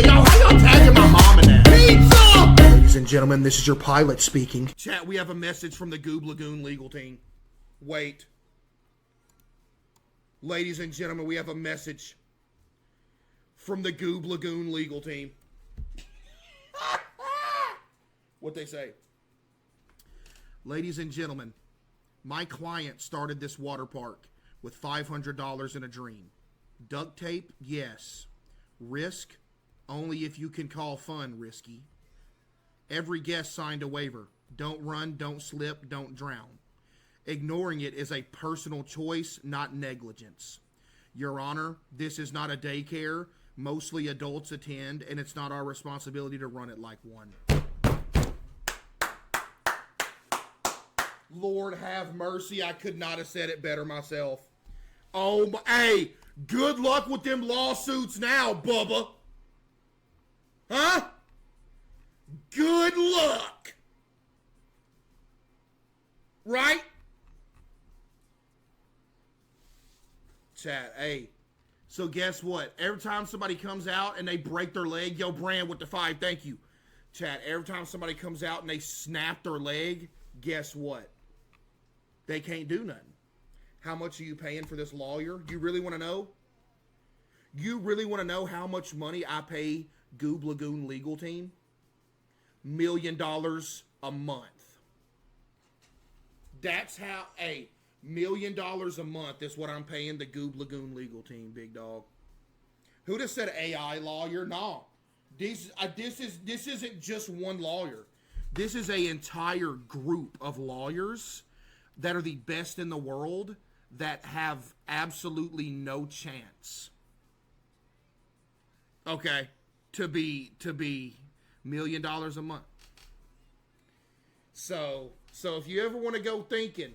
y'all, how y'all tagging my mom in that? Pizza! Ladies and gentlemen, this is your pilot speaking. Chat, we have a message from the Gooblagoon legal team. Wait. Ladies and gentlemen, we have a message from the Gooblagoon legal team. What they say? Ladies and gentlemen, my client started this water park with $500 in a dream. Duct tape, yes. Risk, only if you can call fun risky. Every guest signed a waiver. Don't run, don't slip, don't drown. Ignoring it is a personal choice, not negligence. Your Honor, this is not a daycare. Mostly adults attend, and it's not our responsibility to run it like one. Lord have mercy, I could not have said it better myself. Oh, my, hey, good luck with them lawsuits now, Bubba. Huh? Good luck. Right? Chat, hey. So guess what? Every time somebody comes out and they break their leg, yo, Brand with the 5, thank you. Chat, every time somebody comes out and they snap their leg, guess what? They can't do nothing. How much are you paying for this lawyer? You really want to know? You really want to know how much money I pay Gooblagoon legal team? $1 million a month. That's how, hey, $1 million a month is what I'm paying the Gooblagoon legal team, big dog. Who just said AI lawyer? No. This isn't just one lawyer. This is an entire group of lawyers that are the best in the world that have absolutely no chance. Okay, to be $1 million a month. So if you ever want to go thinking,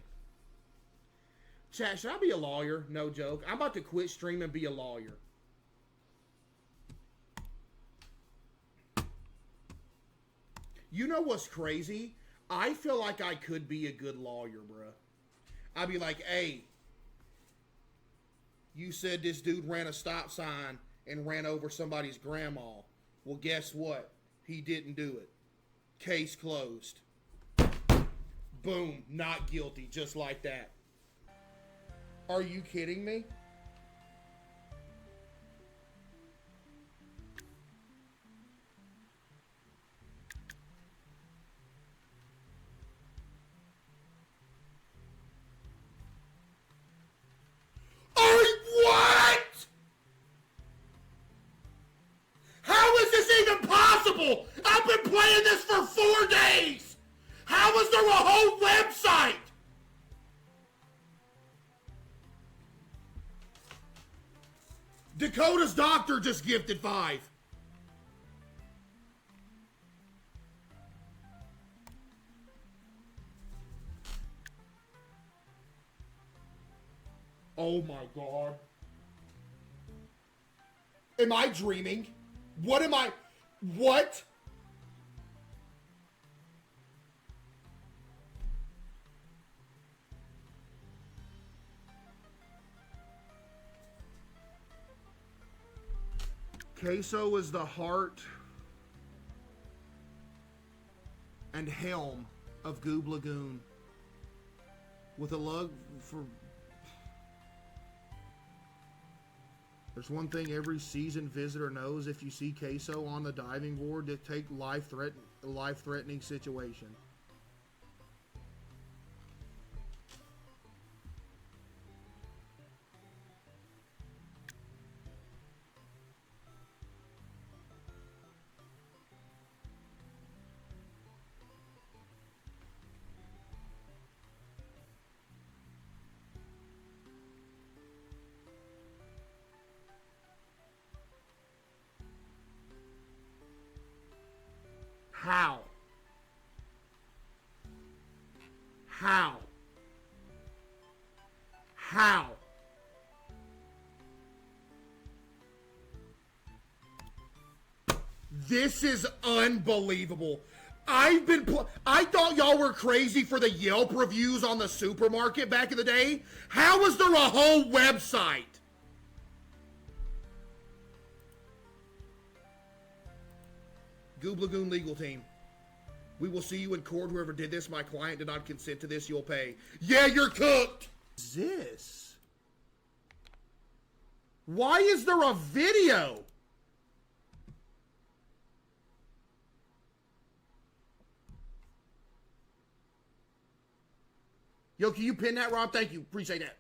chat, should I be a lawyer? No joke. I'm about to quit streaming and be a lawyer. You know what's crazy? I feel like I could be a good lawyer, bruh. I'd be like, hey, you said this dude ran a stop sign and ran over somebody's grandma. Well, guess what? He didn't do it. Case closed. Boom, not guilty, just like that. Are you kidding me? What? How is this even possible? I've been playing this for 4 days. How is there a whole website? Dakota's doctor just gifted 5. Oh my God. Am I dreaming? What? Caseoh is the heart and helm of Gooblagoon. With a love for... There's one thing every seasoned visitor knows: if you see Caseoh on the diving board, dictate life-threatening situation. How? How? How? This is unbelievable. I thought y'all were crazy for the Yelp reviews on the supermarket back in the day. How is there a whole website? Gooblagoon legal team. We will see you in court. Whoever did this, my client did not consent to this. You'll pay. Yeah, you're cooked. This. Why is there a video? Yo, can you pin that, Rob? Thank you. Appreciate that.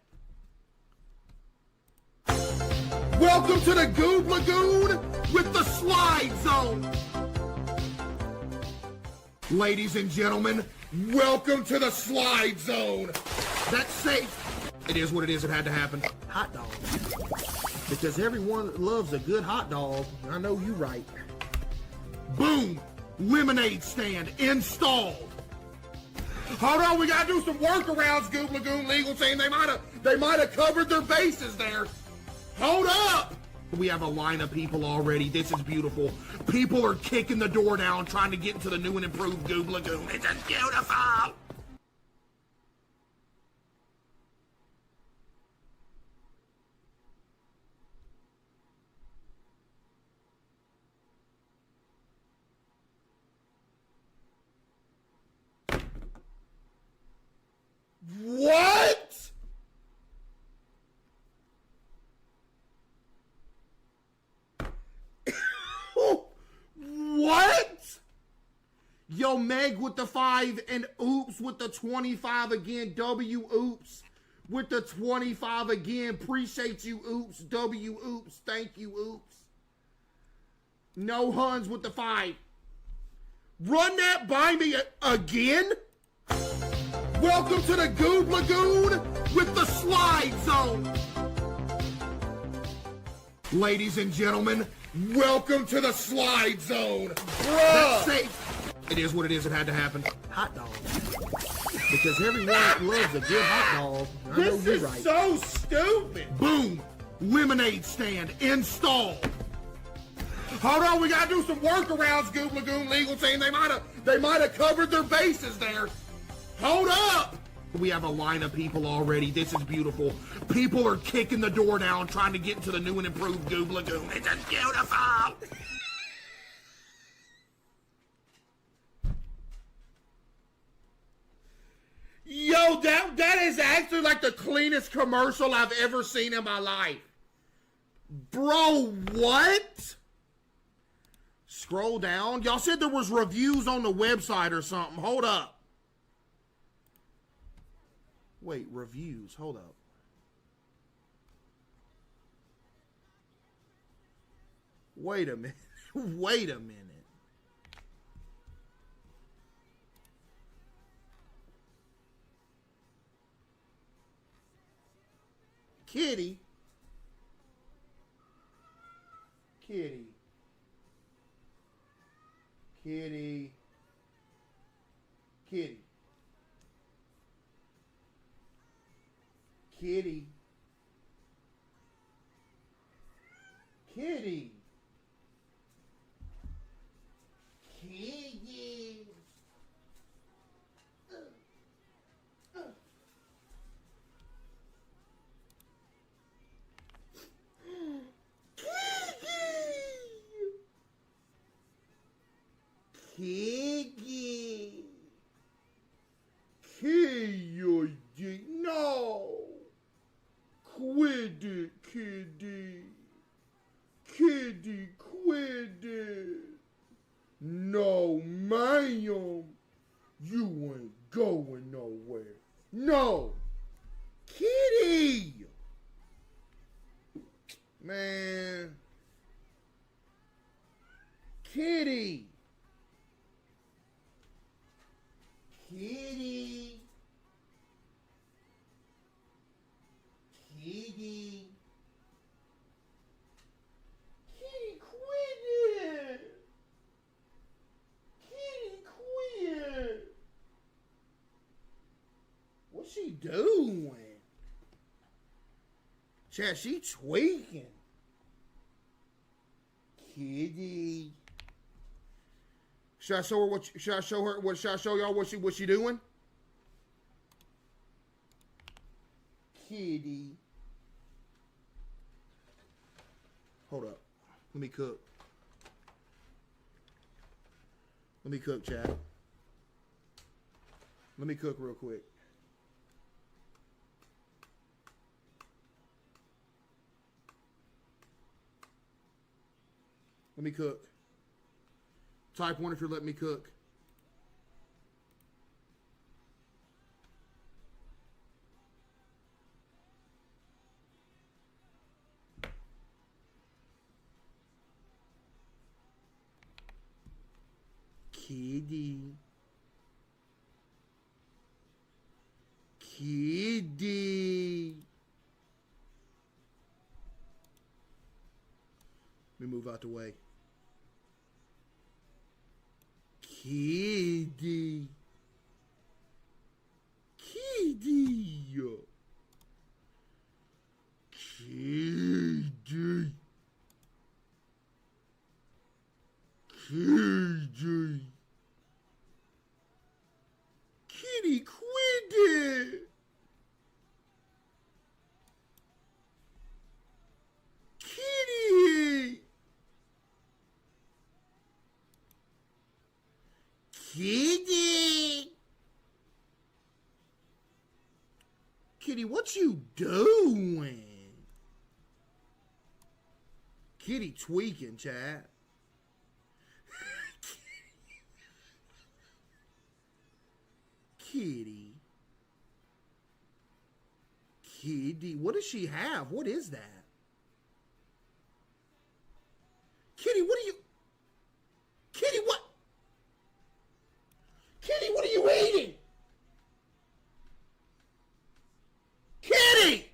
Welcome to the Gooblagoon with the slide zone. Ladies and gentlemen, welcome to the slide zone. That's safe. It is what it is. It had to happen. Hot dog. Because everyone loves a good hot dog. I know you right. Boom. Lemonade stand installed. Hold on, we gotta do some workarounds, Gooblagoon legal team. They might have covered their bases there. Hold up! We have a line of people already. This is beautiful. People are kicking the door down, trying to get into the new and improved Gooblagoon. It's just beautiful! What? What? Yo, Meg with the 5 and Oops with the 25 again. W Oops with the 25 again. Appreciate you, Oops. W Oops. Thank you, Oops. No Huns with the 5. Run that by me again? Welcome to the Gooblagoon with the slide zone. Ladies and gentlemen, welcome to the slide zone. Bruh. That's safe. It is what it is. It had to happen. Hot dog. Because everyone loves a good hot dog. I know you're right. This is so stupid. Boom. Lemonade stand installed. Hold on, we gotta do some workarounds, Gooblagoon legal team. They might have covered their bases there. Hold up! We have a line of people already. This is beautiful. People are kicking the door down, trying to get into the new and improved Gooblagoon. It's just beautiful! Yo, that is actually like the cleanest commercial I've ever seen in my life. Bro, what? Scroll down. Y'all said there was reviews on the website or something. Hold up. Wait, reviews. Hold up. Wait a minute. Wait a minute. Kitty. Kitty. Kitty. Kitty. Kitty. Kitty. Kitty. Kitty. Kitty. No. Quit it, Kitty. Kitty, quit it. No, ma'am. You ain't going nowhere. No. Kitty. Man. Kitty. Kitty. Kitty. Kitty, quit it. Kitty, quit. What's she doing? Chat, she tweaking. Kitty. Should I show her what? Should I show her what? Should I show y'all what she doing? Kitty. Hold up. Let me cook. Let me cook, Chad. Let me cook real quick. Let me cook. Type 1 if you're letting me cook. Kitty. Kitty. Let me move out the way. Kitty. Kitty. Kitty. Kitty. Kitty, quit it. Kitty. Kitty. Kitty, what you doing? Kitty tweaking, chat. Kitty. Kitty. What does she have? What is that? Kitty, what are you... Kitty, what? Kitty, what are you eating? Kitty!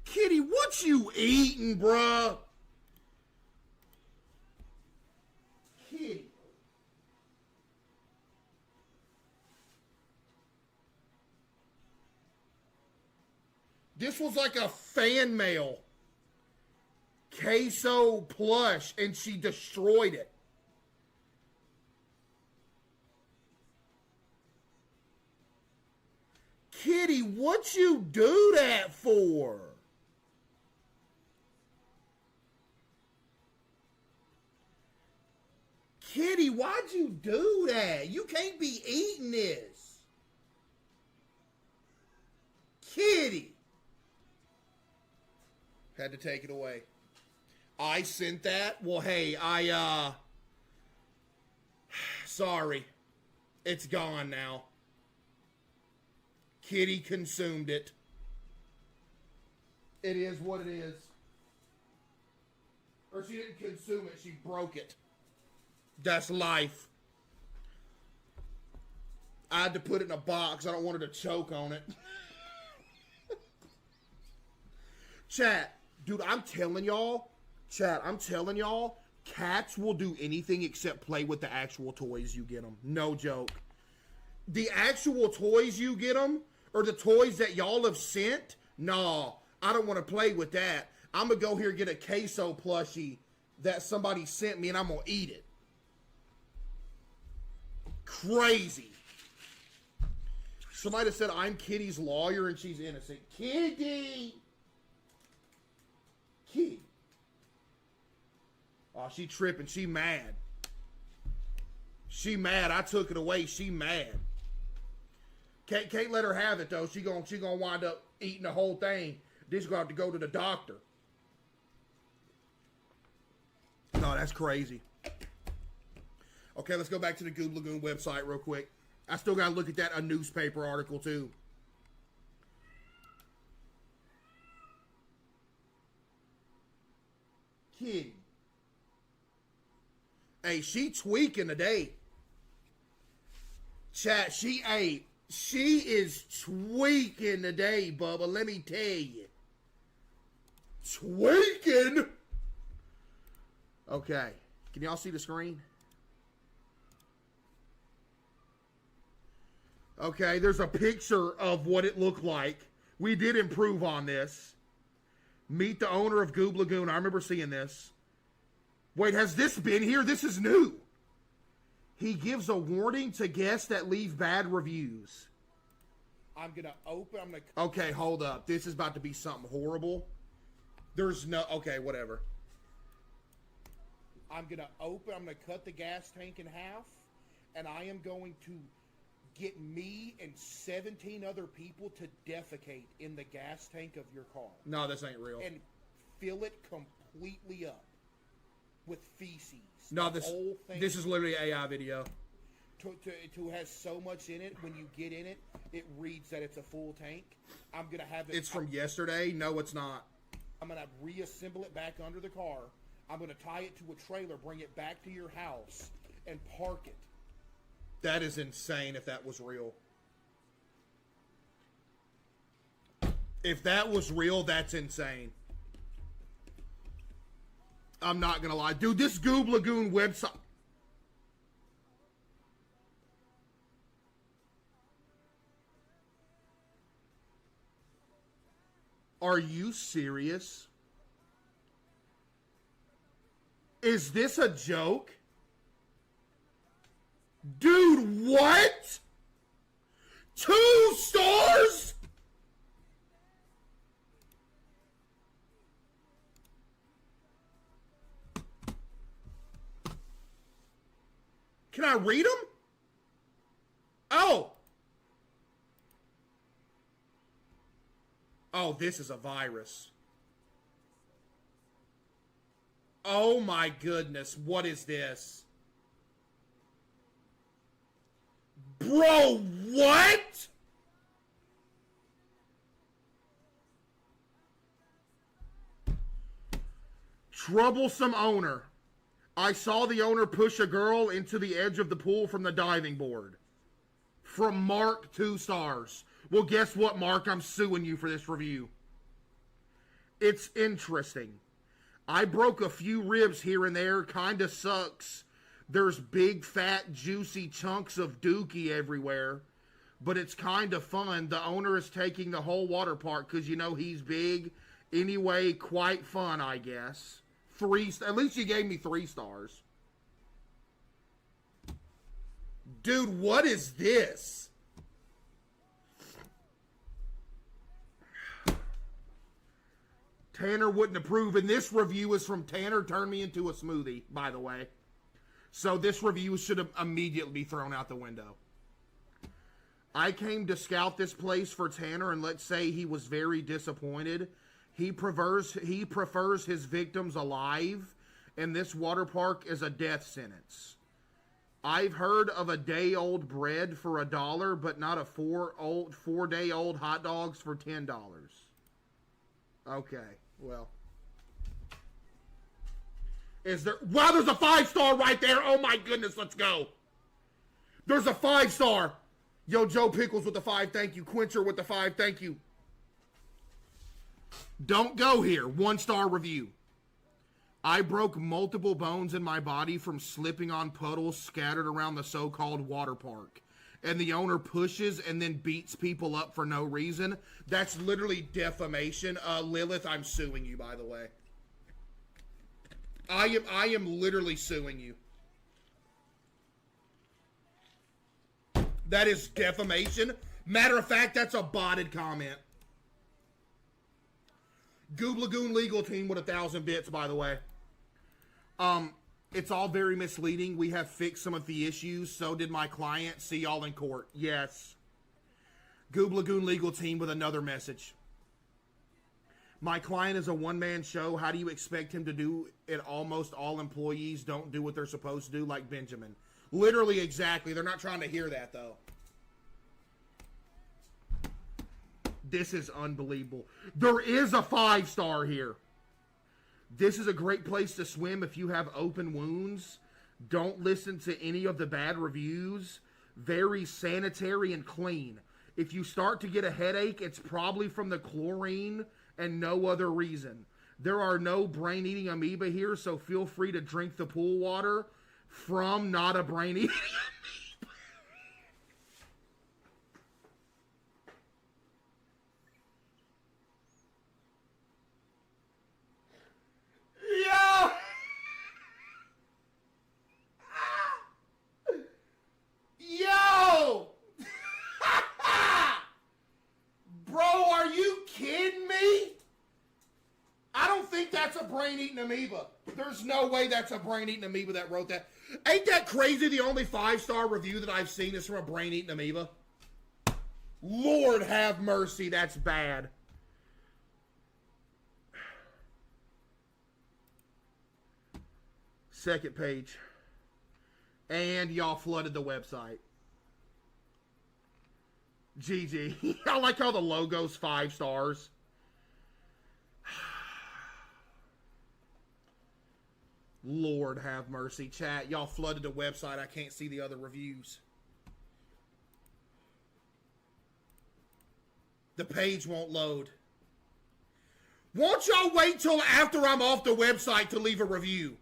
Kitty, what you eating, bruh? Kitty. This was like a fan mail. Caseoh plush, and she destroyed it. Kitty, what you do that for? Kitty, why'd you do that? You can't be eating this. Kitty. Had to take it away. I sent that? Well, hey, sorry. It's gone now. Kitty consumed it. It is what it is. Or she didn't consume it, she broke it. That's life. I had to put it in a box. I don't want her to choke on it. Chat, dude, I'm telling y'all, cats will do anything except play with the actual toys you get them. No joke. The actual toys you get them, or the toys that y'all have sent, nah, I don't want to play with that. I'm going to go here and get a Caseoh plushie that somebody sent me, and I'm going to eat it. Crazy. Somebody said I'm Kitty's lawyer and she's innocent. Kitty! Kitty. Oh, she tripping. She mad. She mad. I took it away. She mad. Can't let her have it, though. She gonna wind up eating the whole thing. She's gonna have to go to the doctor. No, that's crazy. Okay, let's go back to the Gooblagoon website real quick. I still gotta look at a newspaper article, too. Kitty. Hey, she tweaking today. Chat, she is tweaking today, Bubba. Let me tell you. Tweaking? Okay. Can y'all see the screen? Okay, there's a picture of what it looked like. We did improve on this. Meet the owner of Gooblagoon. I remember seeing this. Wait, has this been here? This is new. He gives a warning to guests that leave bad reviews. I'm going to open. Okay, hold up. This is about to be something horrible. There's no... Okay, whatever. I'm going to cut the gas tank in half, and I am going to get me and 17 other people to defecate in the gas tank of your car. No, this ain't real. And fill it completely up with feces. No, The whole thing this is literally an AI video. to has so much in it. When you get in it, it reads that it's a full tank. I'm going to have it. It's from yesterday. No, it's not. I'm going to reassemble it back under the car. I'm going to tie it to a trailer, bring it back to your house, and park it. That is insane if that was real. If that was real, that's insane. I'm not going to lie. Dude, this Gooblagoon website... Are you serious? Is this a joke? Dude, what? 2 stars? Can I read them? Oh. Oh, this is a virus. Oh my goodness, what is this? Bro, what? Troublesome owner. I saw the owner push a girl into the edge of the pool from the diving board. From Mark, 2 stars. Well, guess what, Mark? I'm suing you for this review. It's interesting. I broke a few ribs here and there. Kinda sucks. There's big, fat, juicy chunks of dookie everywhere. But it's kinda fun. The owner is taking the whole water park because you know he's big. Anyway, quite fun, I guess. At least you gave me 3 stars. Dude, what is this? Tanner wouldn't approve, and this review is from Tanner Turned Me Into a Smoothie, by the way. So this review should have immediately be thrown out the window. I came to scout this place for Tanner, and let's say he was very disappointed. He prefers his victims alive, and this water park is a death sentence. I've heard of a day-old bread for $1, but not a 4-day-old hot dogs for $10. Okay, well. Is there... Wow, there's a 5-star right there! Oh my goodness, let's go! There's a 5-star! Yo, Joe Pickles with the 5, thank you. Quencher with the 5, thank you. Don't go here. 1-star review. I broke multiple bones in my body from slipping on puddles scattered around the so-called water park. And the owner pushes and then beats people up for no reason. That's literally defamation. Lilith, I'm suing you, by the way. I am literally suing you. That is defamation. Matter of fact, that's a botted comment. Gooblagoon legal team with 1,000 bits, by the way. It's all very misleading. We have fixed some of the issues. So did my client. See y'all in court. Yes. Gooblagoon legal team with another message. My client is a one-man show. How do you expect him to do it? Almost all employees don't do what they're supposed to do, like Benjamin. Literally, exactly. They're not trying to hear that, though. This is unbelievable. There is a 5-star here. This is a great place to swim if you have open wounds. Don't listen to any of the bad reviews. Very sanitary and clean. If you start to get a headache, it's probably from the chlorine and no other reason. There are no brain-eating amoeba here, so feel free to drink the pool water from not a brain-eating amoeba. Yo! Yo! Bro, are you kidding me? I don't think that's that's a brain-eating amoeba. There's no way that's a brain-eating amoeba that wrote that. Ain't that crazy? The only 5-star review that I've seen is from a brain-eating amoeba. Lord have mercy, that's bad. Second page. And y'all flooded the website. GG. I like how the logo's 5 stars. Lord have mercy. Chat, y'all flooded the website. I can't see the other reviews. The page won't load. Won't y'all wait till after I'm off the website to leave a review?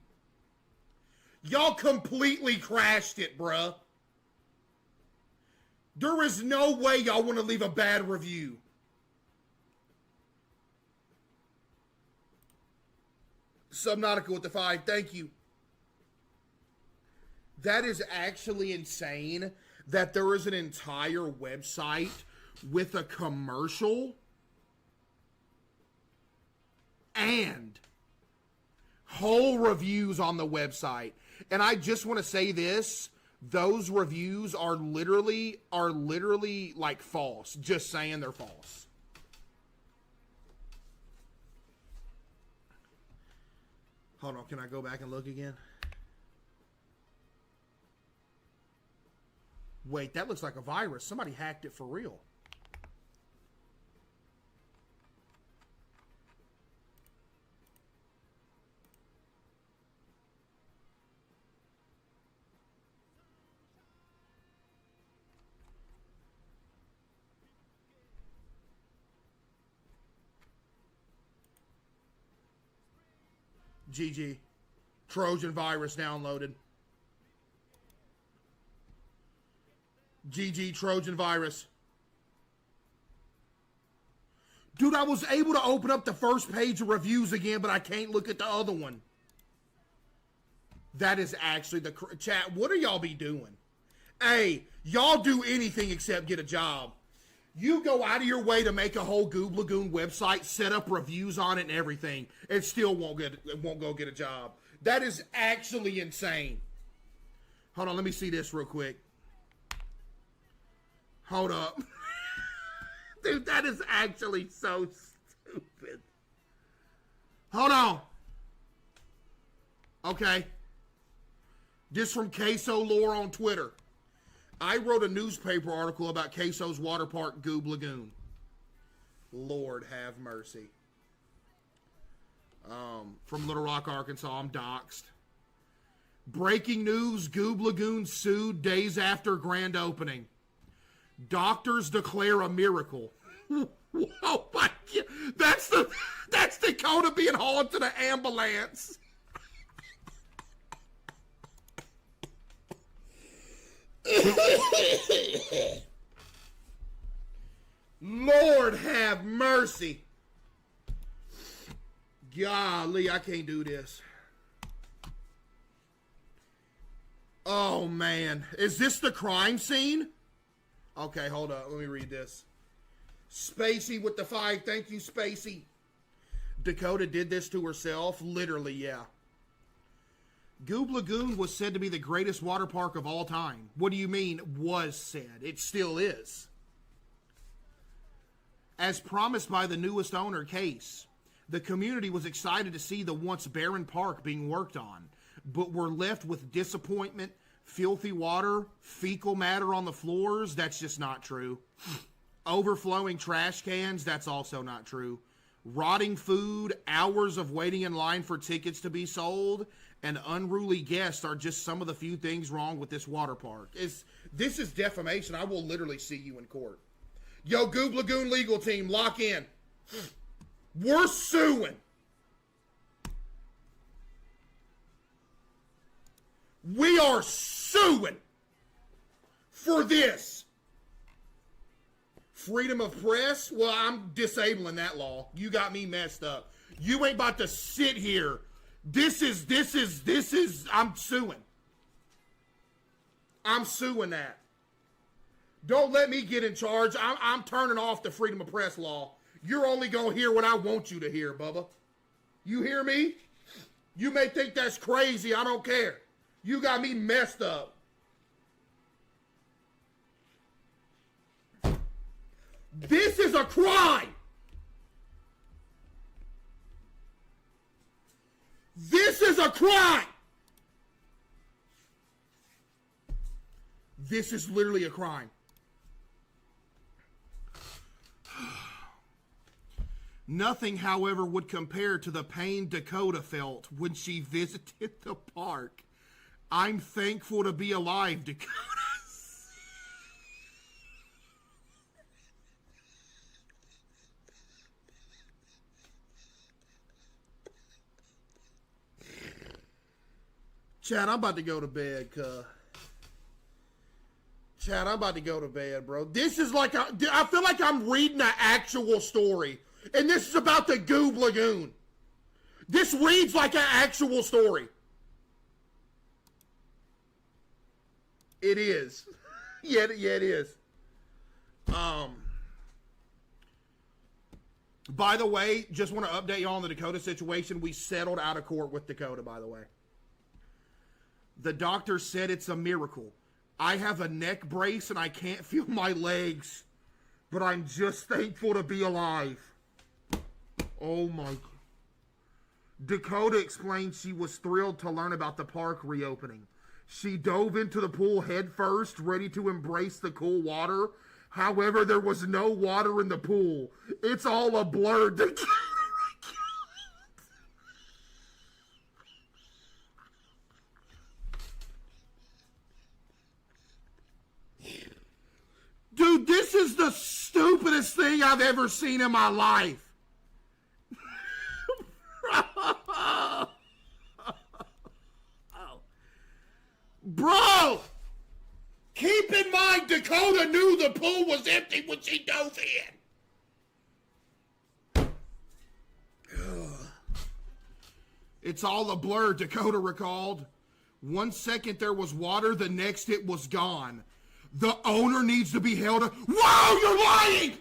Y'all completely crashed it, bruh. There is no way y'all want to leave a bad review. Subnautica with the 5, thank you. That is actually insane that there is an entire website with a commercial and whole reviews on the website. And I just want to say this, those reviews are literally like false. Just saying they're false. Hold on, can I go back and look again? Wait, that looks like a virus. Somebody hacked it for real. GG. Trojan virus downloaded. GG Trojan virus. Dude, I was able to open up the first page of reviews again, but I can't look at the other one. That is actually the... Chat, what are y'all be doing? Hey, y'all do anything except get a job. You go out of your way to make a whole Gooblagoon website, set up reviews on it and everything, and still won't go get a job. That is actually insane. Hold on, let me see this real quick. Hold up. Dude, that is actually so stupid. Hold on. Okay. This from Caseoh Lore on Twitter. I wrote a newspaper article about Caseoh's Waterpark Gooblagoon. Lord have mercy. From Little Rock, Arkansas, I'm doxxed. Breaking news, Gooblagoon sued days after grand opening. Doctors declare a miracle. Oh my God. That's Dakota being hauled to the ambulance. Lord have mercy. Golly, I can't do this. Oh man, is this the crime scene? Okay, hold up, let me read this. Spacey with the 5, thank you, Spacey. Dakota did this to herself, literally, yeah. Gooblagoon was said to be the greatest water park of all time. What do you mean, was said? It still is. As promised by the newest owner, Case, the community was excited to see the once barren park being worked on, but were left with disappointment, filthy water, fecal matter on the floors. That's just not true. Overflowing trash cans. That's also not true. Rotting food, hours of waiting in line for tickets to be sold, and unruly guests are just some of the few things wrong with this water park. This is defamation. I will literally see you in court. Yo, Gooblagoon legal team, lock in. We're suing. We are suing for this. Freedom of press? Well, I'm disabling that law. You got me messed up. You ain't about to sit here. This is, I'm suing. I'm suing that. Don't let me get in charge. I'm turning off the freedom of press law. You're only going to hear what I want you to hear, Bubba. You hear me? You may think that's crazy. I don't care. You got me messed up. This is a crime. This is a crime. This is literally a crime. Nothing, however, would compare to the pain Dakota felt when she visited the park. I'm thankful to be alive, Dakota. Chad, I'm about to go to bed, Chad, I'm about to go to bed, bro. This is like, I feel like I'm reading an actual story. And this is about the Gooblagoon. This reads like an actual story. It is. Yeah, it is. By the way, just want to update you all on the Dakota situation. We settled out of court with Dakota, by the way. The doctor said it's a miracle. I have a neck brace and I can't feel my legs, but I'm just thankful to be alive. Oh my God. Dakota explained she was thrilled to learn about the park reopening. She dove into the pool head first, ready to embrace the cool water. However, there was no water in the pool. It's all a blur. Dude, this is the stupidest thing I've ever seen in my life. Bro! Keep in mind, Dakota knew the pool was empty when she dove in. It's all a blur, Dakota recalled. 1 second there was water, the next it was gone. The owner needs to be held. Whoa, you're lying!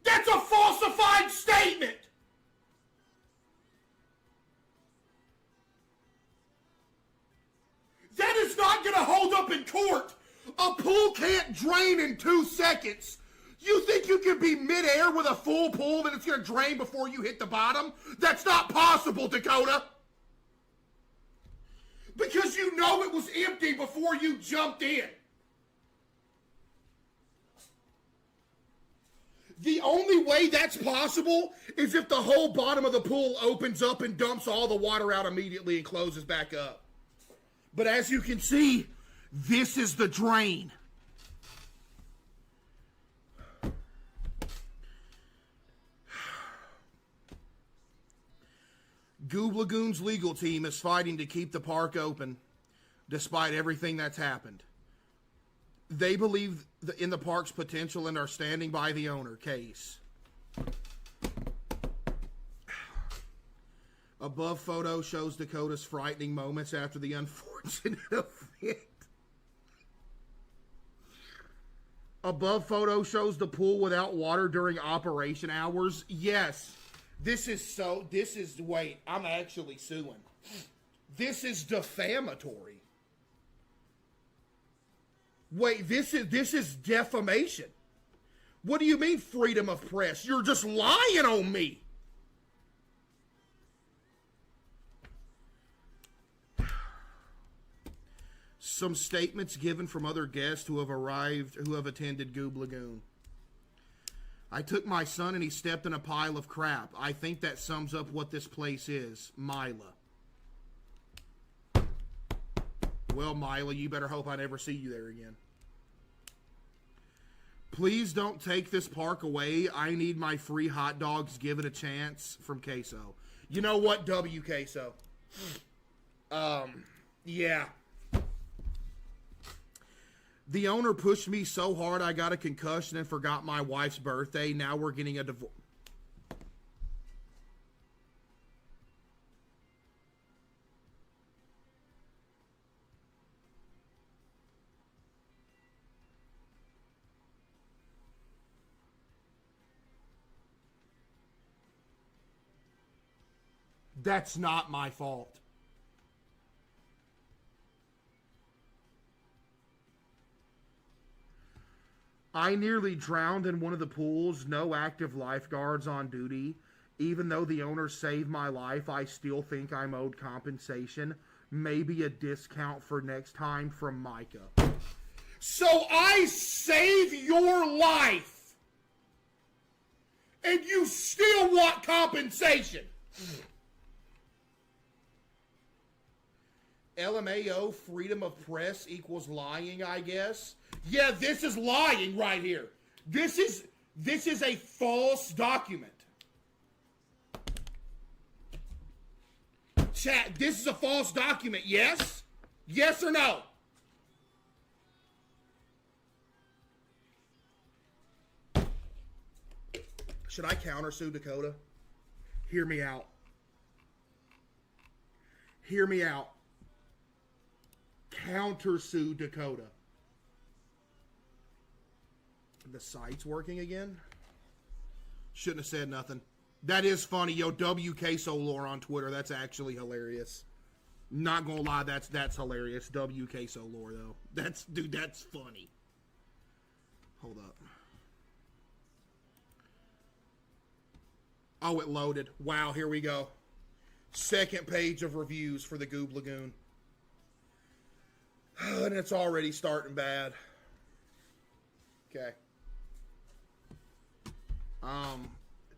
That's a falsified statement! That is not going to hold up in court. A pool can't drain in 2 seconds. You think you can be midair with a full pool and it's going to drain before you hit the bottom? That's not possible, Dakota. Because you know it was empty before you jumped in. The only way that's possible is if the whole bottom of the pool opens up and dumps all the water out immediately and closes back up. But as you can see, this is the drain. Gooblagoon's legal team is fighting to keep the park open despite everything that's happened. They believe in the park's potential and are standing by the owner. Case. Above photo shows Dakota's frightening moments after the unfortunate event. Above photo shows the pool without water during operation hours. Yes. Wait, I'm actually suing. This is defamatory. Wait, this is defamation. What do you mean freedom of press? You're just lying on me. Some statements given from other guests who have attended Gooblagoon. I took my son and he stepped in a pile of crap. I think that sums up what this place is. Mila. Well, Mila, you better hope I never see you there again. Please don't take this park away. I need my free hot dogs. Give it a chance. From Caseoh. You know what, W. Caseoh? Yeah. The owner pushed me so hard I got a concussion and forgot my wife's birthday. Now we're getting a divorce. That's not my fault. I nearly drowned in one of the pools. No active lifeguards on duty. Even though the owner saved my life, I still think I'm owed compensation. Maybe a discount for next time from Micah. So I save your life, and you still want compensation. LMAO, freedom of press equals lying, I guess. Yeah, this is lying right here. This is a false document. Chat, this is a false document, yes? Yes or no? Should I countersue Dakota? Hear me out. Hear me out. Countersue Dakota. The site's working again? Shouldn't have said nothing. That is funny. Yo, WK lore on Twitter. That's actually hilarious. Not gonna lie, that's hilarious. WK lore though. That's funny. Hold up. Oh, it loaded. Wow, here we go. Second page of reviews for the Gooblagoon. And it's already starting bad. Okay.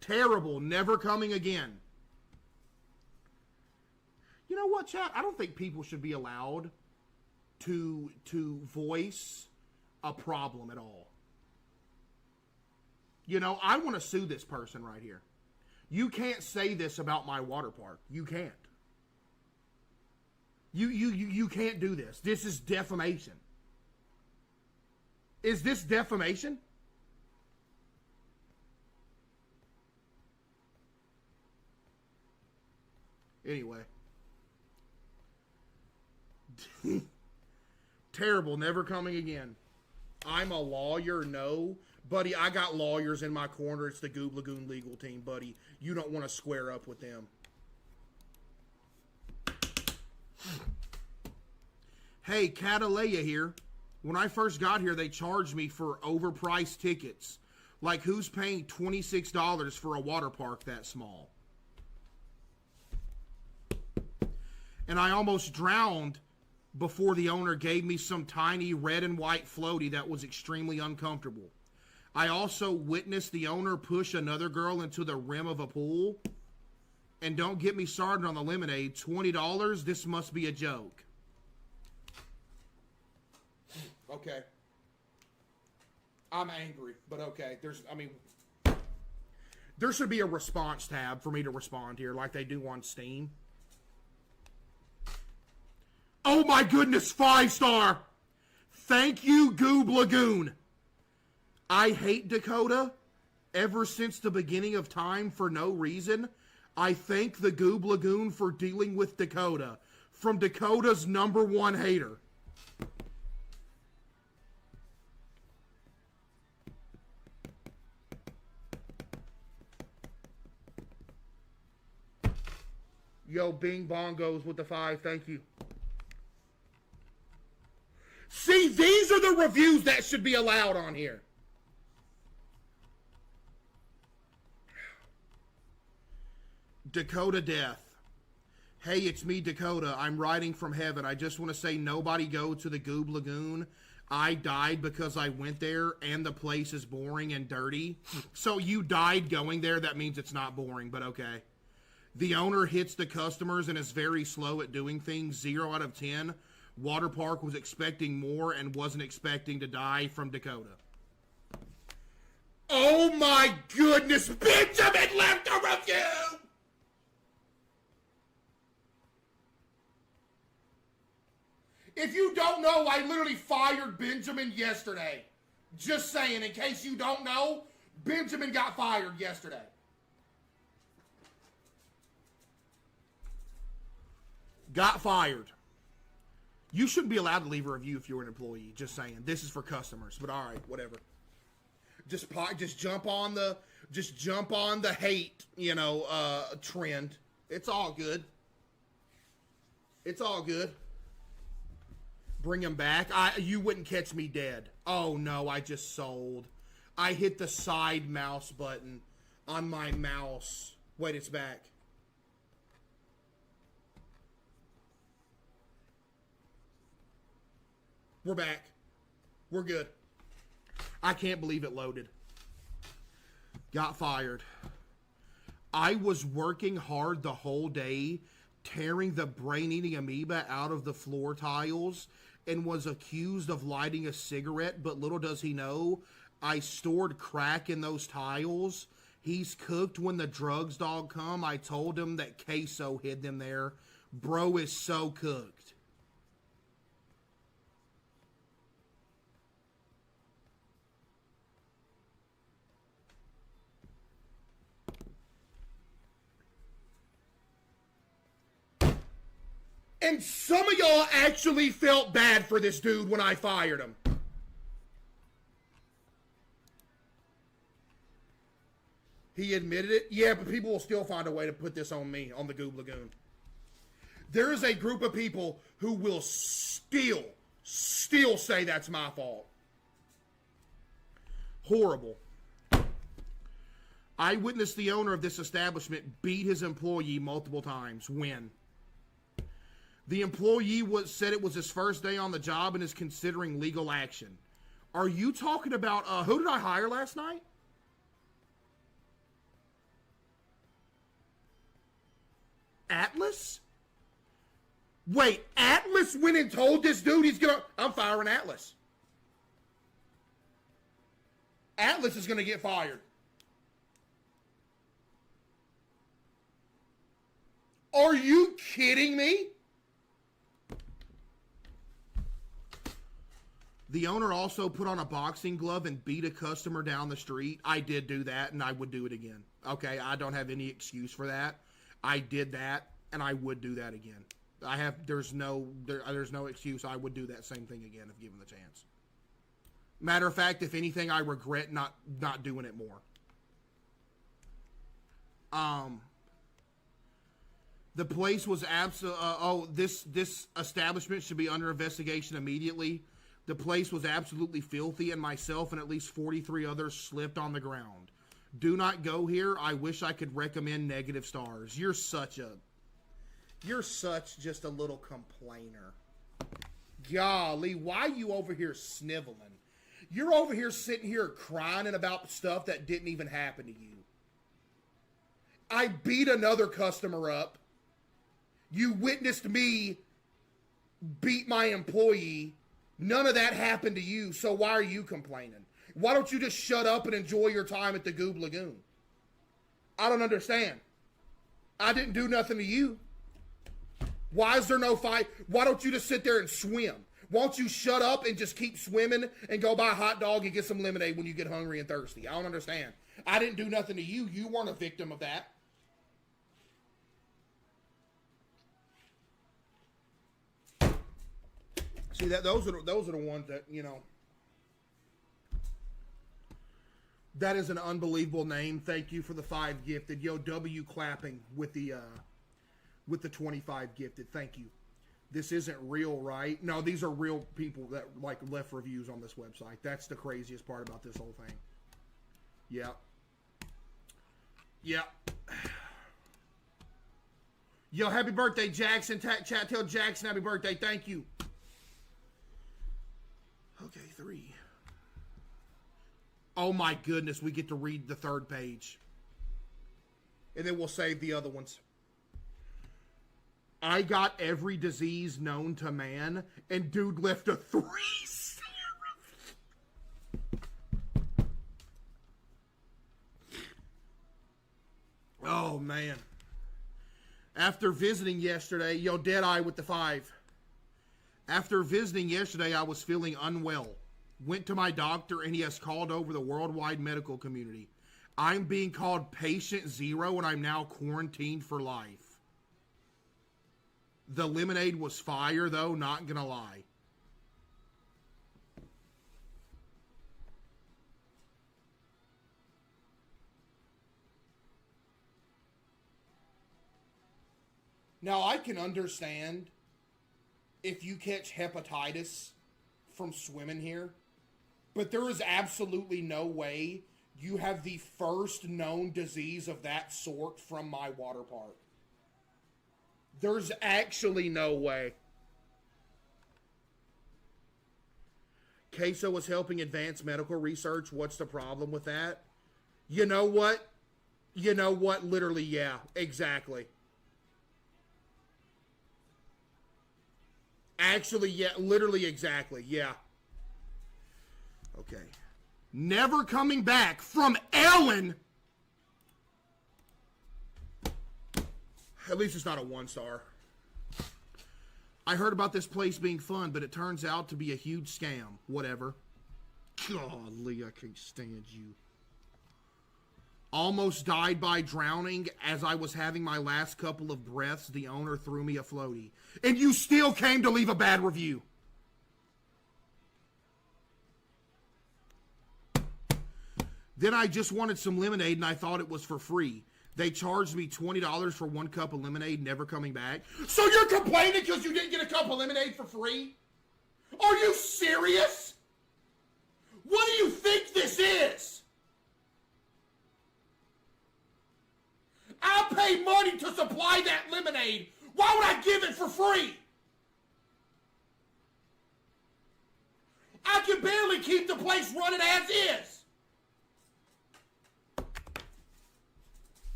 Terrible, never coming again. You know what, chat? I don't think people should be allowed to voice a problem at all. You know, I want to sue this person right here. You can't say this about my water park. You can't. You can't do this. This is defamation. Is this defamation? Anyway. Terrible, never coming again. I'm a lawyer, no. Buddy, I got lawyers in my corner. It's the Gooblagoon legal team, buddy. You don't want to square up with them. Hey, Caseoh here. When I first got here, they charged me for overpriced tickets. Like, who's paying $26 for a water park that small? And I almost drowned before the owner gave me some tiny red and white floaty that was extremely uncomfortable. I also witnessed the owner push another girl into the rim of a pool. And don't get me started on the lemonade. $20, this must be a joke. Okay. I'm angry, but okay. There should be a response tab for me to respond here like they do on Steam. Oh my goodness, 5-star! Thank you, Gooblagoon. I hate Dakota ever since the beginning of time for no reason. I thank the Gooblagoon for dealing with Dakota. From Dakota's #1 hater. Yo, Bing Bong goes with the 5. Thank you. See, these are the reviews that should be allowed on here. Dakota Death. Hey, it's me, Dakota. I'm writing from heaven. I just want to say nobody go to the Gooblagoon. I died because I went there and the place is boring and dirty. So you died going there. That means it's not boring, but okay. The owner hits the customers and is very slow at doing things. 0 out of 10. Waterpark was expecting more and wasn't expecting to die from Dakota. Oh my goodness, Benjamin left a review! If you don't know, I literally fired Benjamin yesterday. Just saying, in case you don't know, Benjamin got fired yesterday. Got fired. You shouldn't be allowed to leave a review if you're an employee. Just saying. This is for customers. But all right, whatever. Just jump on the hate, trend. It's all good. It's all good. Bring him back. You wouldn't catch me dead. Oh no, I just sold. I hit the side mouse button on my mouse. Wait, it's back. We're back. We're good. I can't believe it loaded. Got fired. I was working hard the whole day, tearing the brain-eating amoeba out of the floor tiles, and was accused of lighting a cigarette, but little does he know, I stored crack in those tiles. He's cooked when the drugs dog come. I told him that Caseoh hid them there. Bro is so cooked. And some of y'all actually felt bad for this dude when I fired him. He admitted it? Yeah, but people will still find a way to put this on me, on the Gooblagoon. There is a group of people who will still say that's my fault. Horrible. I witnessed the owner of this establishment beat his employee multiple times. When? The employee said it was his first day on the job and is considering legal action. Are you talking about, who did I hire last night? Atlas? Wait, Atlas went and told this dude I'm firing Atlas. Atlas is gonna get fired. Are you kidding me? The owner also put on a boxing glove and beat a customer down the street. I did do that, and I would do it again. Okay, I don't have any excuse for that. I did that, and I would do that again. There's no excuse. I would do that same thing again if given the chance. Matter of fact, if anything, I regret not doing it more. The place was this establishment should be under investigation immediately. The place was absolutely filthy, and myself and at least 43 others slipped on the ground. Do not go here. I wish I could recommend negative stars. You're such just a little complainer. Golly, why you over here sniveling? You're over here sitting here crying about stuff that didn't even happen to you. I beat another customer up. You witnessed me beat my employee. None of that happened to you, so why are you complaining? Why don't you just shut up and enjoy your time at the Gooblagoon? I don't understand. I didn't do nothing to you. Why is there no fight? Why don't you just sit there and swim? Won't you shut up and just keep swimming and go buy a hot dog and get some lemonade when you get hungry and thirsty? I don't understand. I didn't do nothing to you. You weren't a victim of that. See, those are the ones that, you know. That is an unbelievable name. Thank you for the 5 gifted. Yo, W clapping with the 25 gifted. Thank you. This isn't real, right? No, these are real people that left reviews on this website. That's the craziest part about this whole thing. Yeah. Yeah. Yo, happy birthday, Jackson. Chat, tell Jackson happy birthday. Thank you. Okay, 3. Oh my goodness, we get to read the 3rd page. And then we'll save the other ones. I got every disease known to man, and dude left a 3 star. Oh man. After visiting yesterday, yo, Deadeye with the 5. After visiting yesterday, I was feeling unwell. Went to my doctor, and he has called over the worldwide medical community. I'm being called patient 0, and I'm now quarantined for life. The lemonade was fire, though, not gonna lie. Now, I can understand if you catch hepatitis from swimming here, but there is absolutely no way you have the first known disease of that sort from my water park. There's actually no way. Caseoh was helping advance medical research. What's the problem with that? You know what? You know what? Literally, yeah. Exactly. Actually, yeah. Literally, exactly. Yeah. Okay. Never coming back from Ellen. At least it's not a 1-star. I heard about this place being fun, but it turns out to be a huge scam. Whatever. Golly, I can't stand you. Almost died by drowning as I was having my last couple of breaths. The owner threw me a floaty. And you still came to leave a bad review. Then I just wanted some lemonade and I thought it was for free. They charged me $20 for 1 cup of lemonade, never coming back. So you're complaining because you didn't get a cup of lemonade for free? Are you serious? What do you think this is? I pay money to supply that lemonade. Why would I give it for free? I can barely keep the place running as is.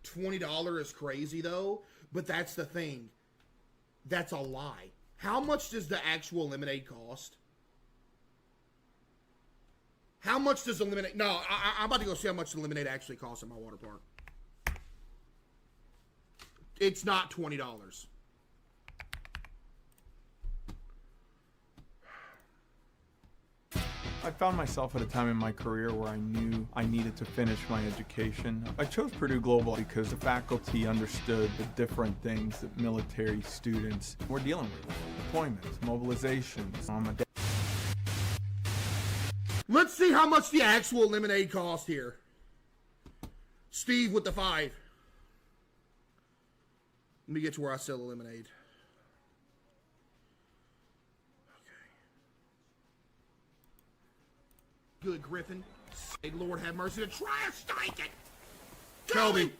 $20 is crazy though, but that's the thing. That's a lie. How much does the actual lemonade cost? How much does the lemonade... No, I'm about to go see how much the lemonade actually costs at my water park. It's not $20. I found myself at a time in my career where I knew I needed to finish my education. I chose Purdue Global because the faculty understood the different things that military students were dealing with. Deployments, mobilizations. Let's see how much the actual lemonade cost here. Steve with the 5. Let me get to where I sell the lemonade. Good, Griffin. Say, Lord have mercy to try to strike it. Kobe,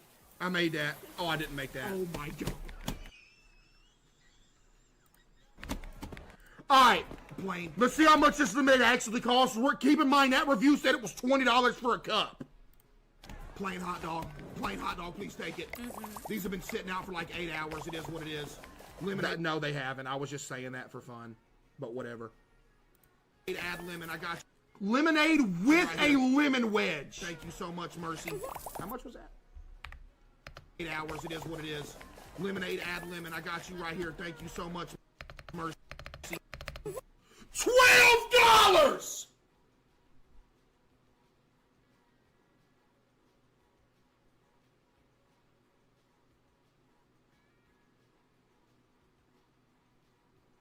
I made that. Oh, I didn't make that. Oh my God. All right, Blaine. Let's see how much this lemonade actually costs. Keep in mind that review said it was $20 for a cup. Plain hot dog. Plain hot dog. Please take it. These have been sitting out for like 8 hours. It is what it is. Lemonade. No, they haven't. I was just saying that for fun. But whatever. Add lemon. I got you. Lemonade with a lemon wedge. Thank you so much, Mercy. How much was that? 8 hours. It is what it is. Lemonade, add lemon. I got you right here. Thank you so much, Mercy. $12!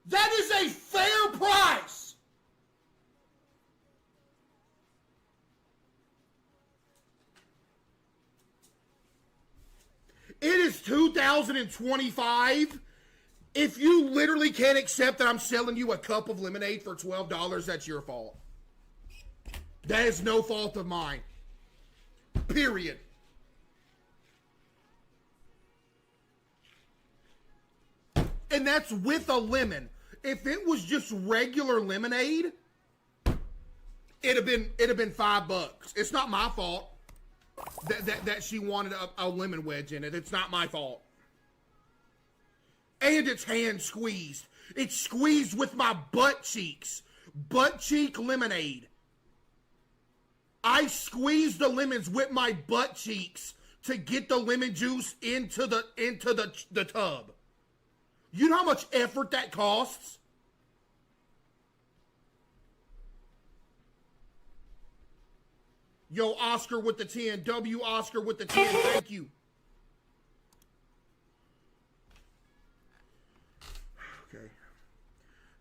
That is a fair price. It is 2025. If you literally can't accept that I'm selling you a cup of lemonade for $12, that's your fault. That is no fault of mine. Period. And that's with a lemon. If it was just regular lemonade, it'd have been $5. It's not my fault that she wanted a lemon wedge in it. It's not my fault. And it's hand squeezed. It's squeezed with my butt cheeks. Butt cheek lemonade. I squeeze the lemons with my butt cheeks to get the lemon juice into the tub. You know how much effort that costs? Yo, Oscar with the 10. W Oscar with the 10. Thank you. Okay.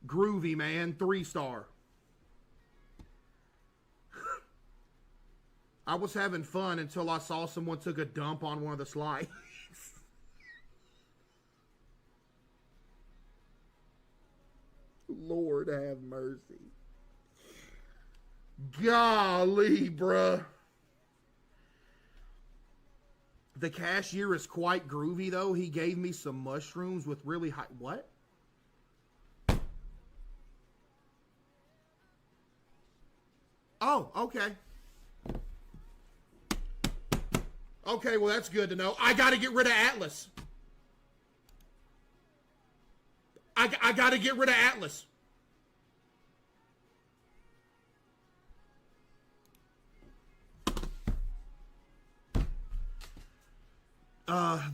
Groovy, man. 3-star. I was having fun until I saw someone took a dump on one of the slides. Lord have mercy. Golly, bruh. The cashier is quite groovy, though. He gave me some mushrooms with really high... What? Oh, okay. Okay, well, that's good to know. I got to get rid of Atlas. I got to get rid of Atlas.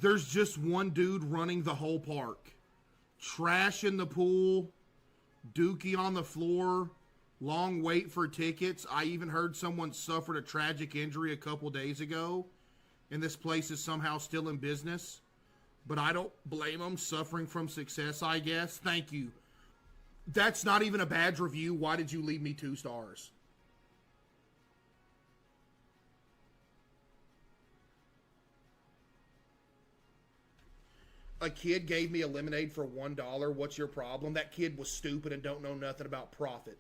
There's just one dude running the whole park. Trash in the pool, dookie on the floor, long wait for tickets. I even heard someone suffered a tragic injury a couple days ago, and this place is somehow still in business. But I don't blame them. Suffering from success, I guess. Thank you. That's not even a bad review. Why did you leave me 2 stars? A kid gave me a lemonade for $1. What's your problem? That kid was stupid and don't know nothing about profit.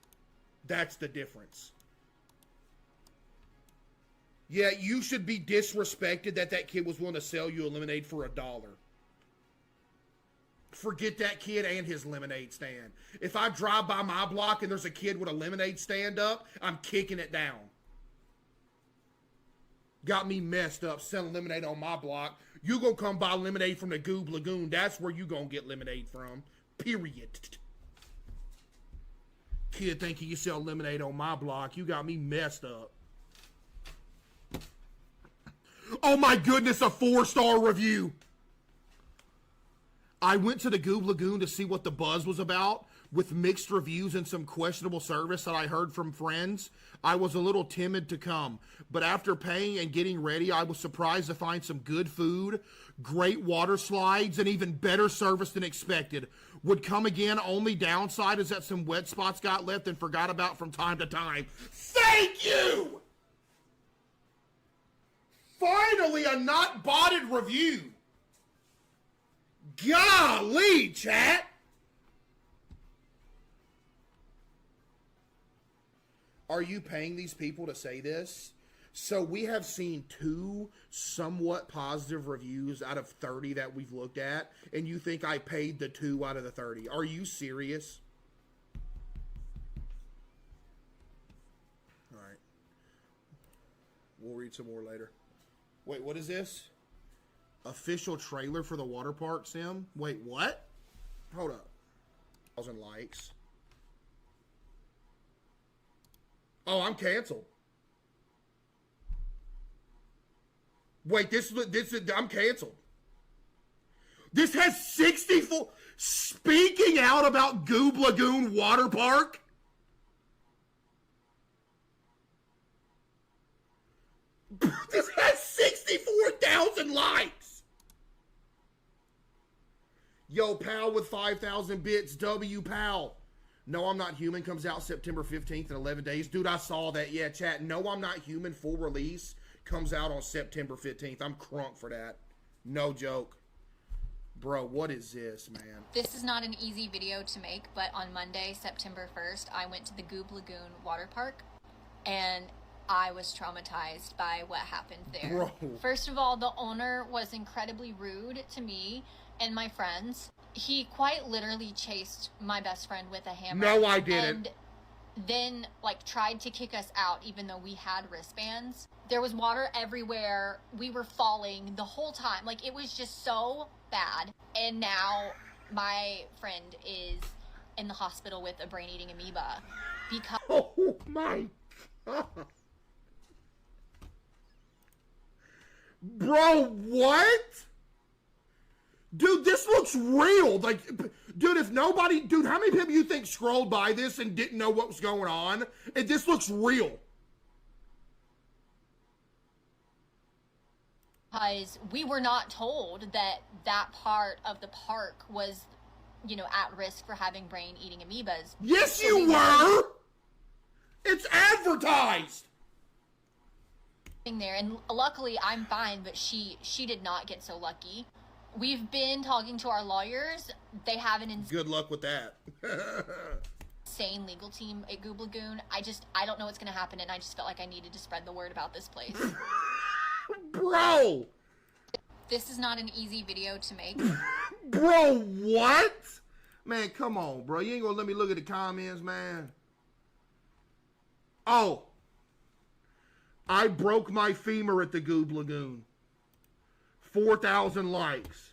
That's the difference. Yeah, you should be disrespected that kid was willing to sell you a lemonade for $1. Forget that kid and his lemonade stand. If I drive by my block and there's a kid with a lemonade stand up, I'm kicking it down. Got me messed up selling lemonade on my block. You gonna come buy lemonade from the Gooblagoon. That's where you gonna get lemonade from. Period. Kid thinking you sell lemonade on my block. You got me messed up. Oh my goodness, a 4-star review. I went to the Gooblagoon to see what the buzz was about. With mixed reviews and some questionable service that I heard from friends, I was a little timid to come. But after paying and getting ready, I was surprised to find some good food, great water slides, and even better service than expected. Would come again. Only downside is that some wet spots got left and forgot about from time to time. Thank you! Finally, a not botted review. Golly, chat. Are you paying these people to say this? So we have seen 2 somewhat positive reviews out of 30 that we've looked at, and you think I paid the 2 out of the 30. Are you serious? All right. We'll read some more later. Wait, what is this? Official trailer for the Waterpark sim? Wait, what? Hold up. 1,000 likes. Oh, I'm canceled. Wait, this is I'm canceled. This has 64. Speaking out about Gooblagoon Waterpark. This has 64,000 likes. Yo, pal with 5,000 bits. W pal. No, I'm Not Human comes out September 15th in 11 days. Dude, I saw that. Yeah, chat. No, I'm Not Human full release comes out on September 15th. I'm crunk for that. No joke. Bro, what is this, man? This is not an easy video to make, but on Monday, September 1st, I went to the Gooblagoon Waterpark, and I was traumatized by what happened there. Bro. First of all, the owner was incredibly rude to me and my friends. He quite literally chased my best friend with a hammer. No, I didn't. And then, tried to kick us out even though we had wristbands. There was water everywhere. We were falling the whole time. It was just so bad. And now my friend is in the hospital with a brain-eating amoeba because... Oh my God. Bro, what? Dude, this looks real. Dude, if nobody... Dude, how many people you think scrolled by this and didn't know what was going on? And this looks real. Because we were not told that that part of the park was, at risk for having brain-eating amoebas. Yes, you were! It's advertised! There, and luckily I'm fine, but she did not get so lucky. We've been talking to our lawyers. They haven't... Good luck with that. insane legal team at Gooblagoon. I don't know what's going to happen, and I just felt like I needed to spread the word about this place. Bro! This is not an easy video to make. Bro, what? Man, come on, bro. You ain't gonna let me look at the comments, man. Oh. I broke my femur at the Gooblagoon. 4,000 likes.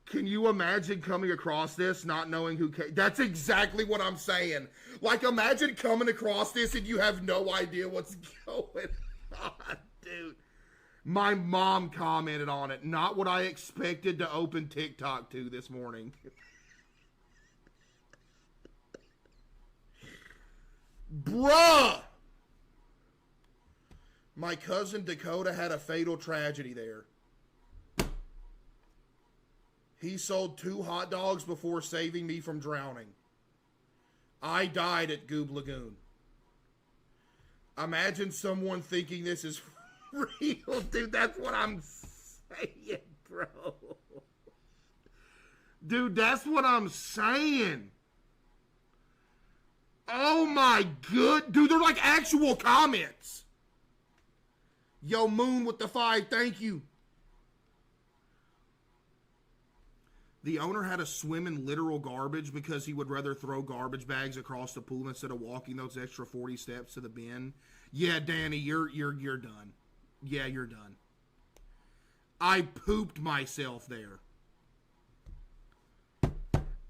Can you imagine coming across this not knowing who That's exactly what I'm saying. Like, imagine coming across this and you have no idea what's going on, dude. My mom commented on it. Not what I expected to open TikTok to this morning. Bruh! My cousin Dakota had a fatal tragedy there. He sold 2 hot dogs before saving me from drowning. I died at Gooblagoon. Imagine someone thinking this is real, dude. That's what I'm saying, bro. Dude, that's what I'm saying. Oh my good, dude, they're like actual comments. Yo, Moon with the 5, thank you. The owner had to swim in literal garbage because he would rather throw garbage bags across the pool instead of walking those extra 40 steps to the bin. Yeah, Danny, you're done. Yeah, you're done. I pooped myself there.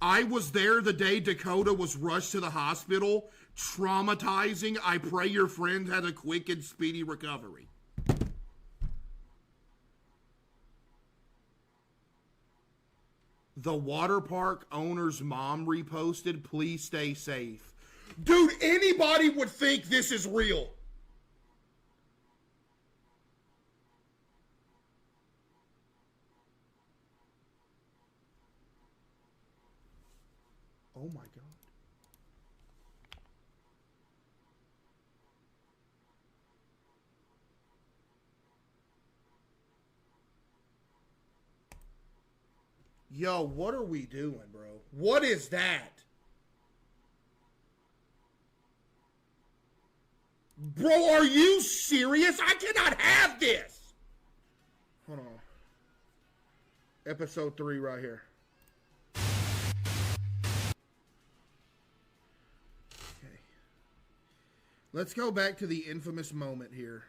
I was there the day Dakota was rushed to the hospital. Traumatizing. I pray your friend had a quick and speedy recovery. The water park owner's mom reposted, please stay safe. Dude, anybody would think this is real. Oh my God. Yo, what are we doing, bro? What is that? Bro, are you serious? I cannot have this. Hold on. Episode 3 right here. Okay. Let's go back to the infamous moment here.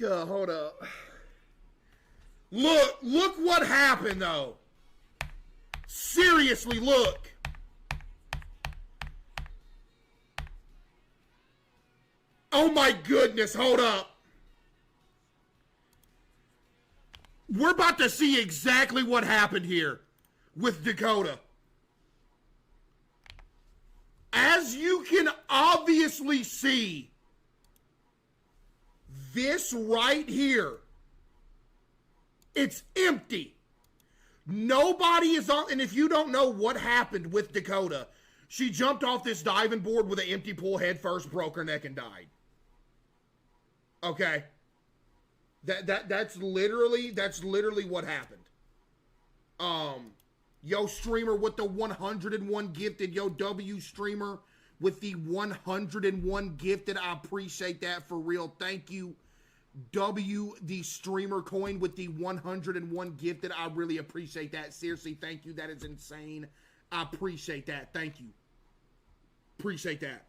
Hold up. Look what happened though. Seriously, look. Oh my goodness, hold up. We're about to see exactly what happened here with Dakota. As you can obviously see, this right here, it's empty. Nobody is on, and if you don't know what happened with Dakota, she jumped off this diving board with an empty pool head first, broke her neck, and died. Okay? That's literally what happened. Yo, streamer with the 101 gifted. Yo, W streamer with the 101 gifted. I appreciate that for real. Thank you. W, the streamer coin with the 101 gifted. I really appreciate that. Seriously, thank you. That is insane. I appreciate that. Thank you. Appreciate that.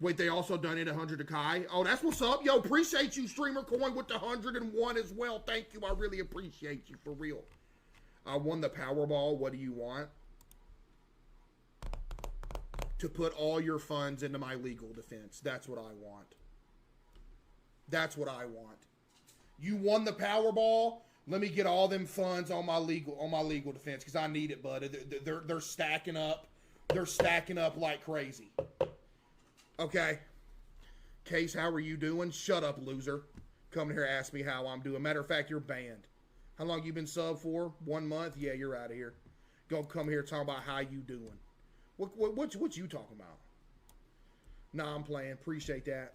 Wait, they also donated 100 to Kai. Oh, that's what's up. Yo, appreciate you, streamer coin with the 101 as well. Thank you. I really appreciate you for real. I won the Powerball. What do you want? To put all your funds into my legal defense. That's what I want. That's what I want. You won the Powerball. Let me get all them funds on my legal defense because I need it, bud. They're stacking up. They're stacking up like crazy. Okay. Case, how are you doing? Shut up, loser. Come here, ask me how I'm doing. Matter of fact, you're banned How long you been sub for? 1 month? Yeah, you're out of here. Gonna come here talking about how you doing. What you talking about? Nah, I'm playing. Appreciate that.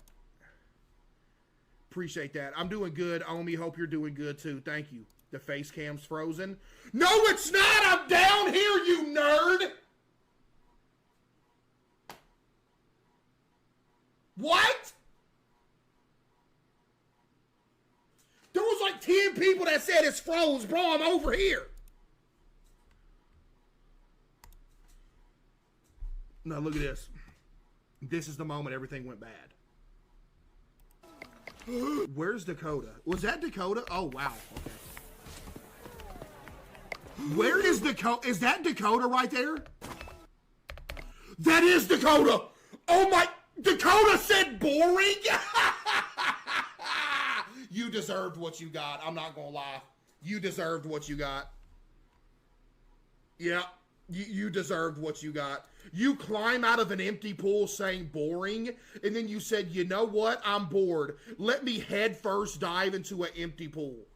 Appreciate that. I'm doing good. Omi, hope you're doing good too. Thank you. The face cam's frozen. No, it's not! I'm down here, you nerd! What? There was like 10 people that said it's froze, bro. I'm over here. Now look at this. This is the moment everything went bad. Where's Dakota? Was that Dakota? Oh, wow. Okay. Where is Dakota? Is that Dakota right there? That is Dakota. Oh my, Dakota said boring. You deserved what you got. I'm not gonna lie. You deserved what you got. Yeah, you deserved what you got. You climb out of an empty pool saying boring, and then you said, you know what? I'm bored. Let me head first dive into an empty pool.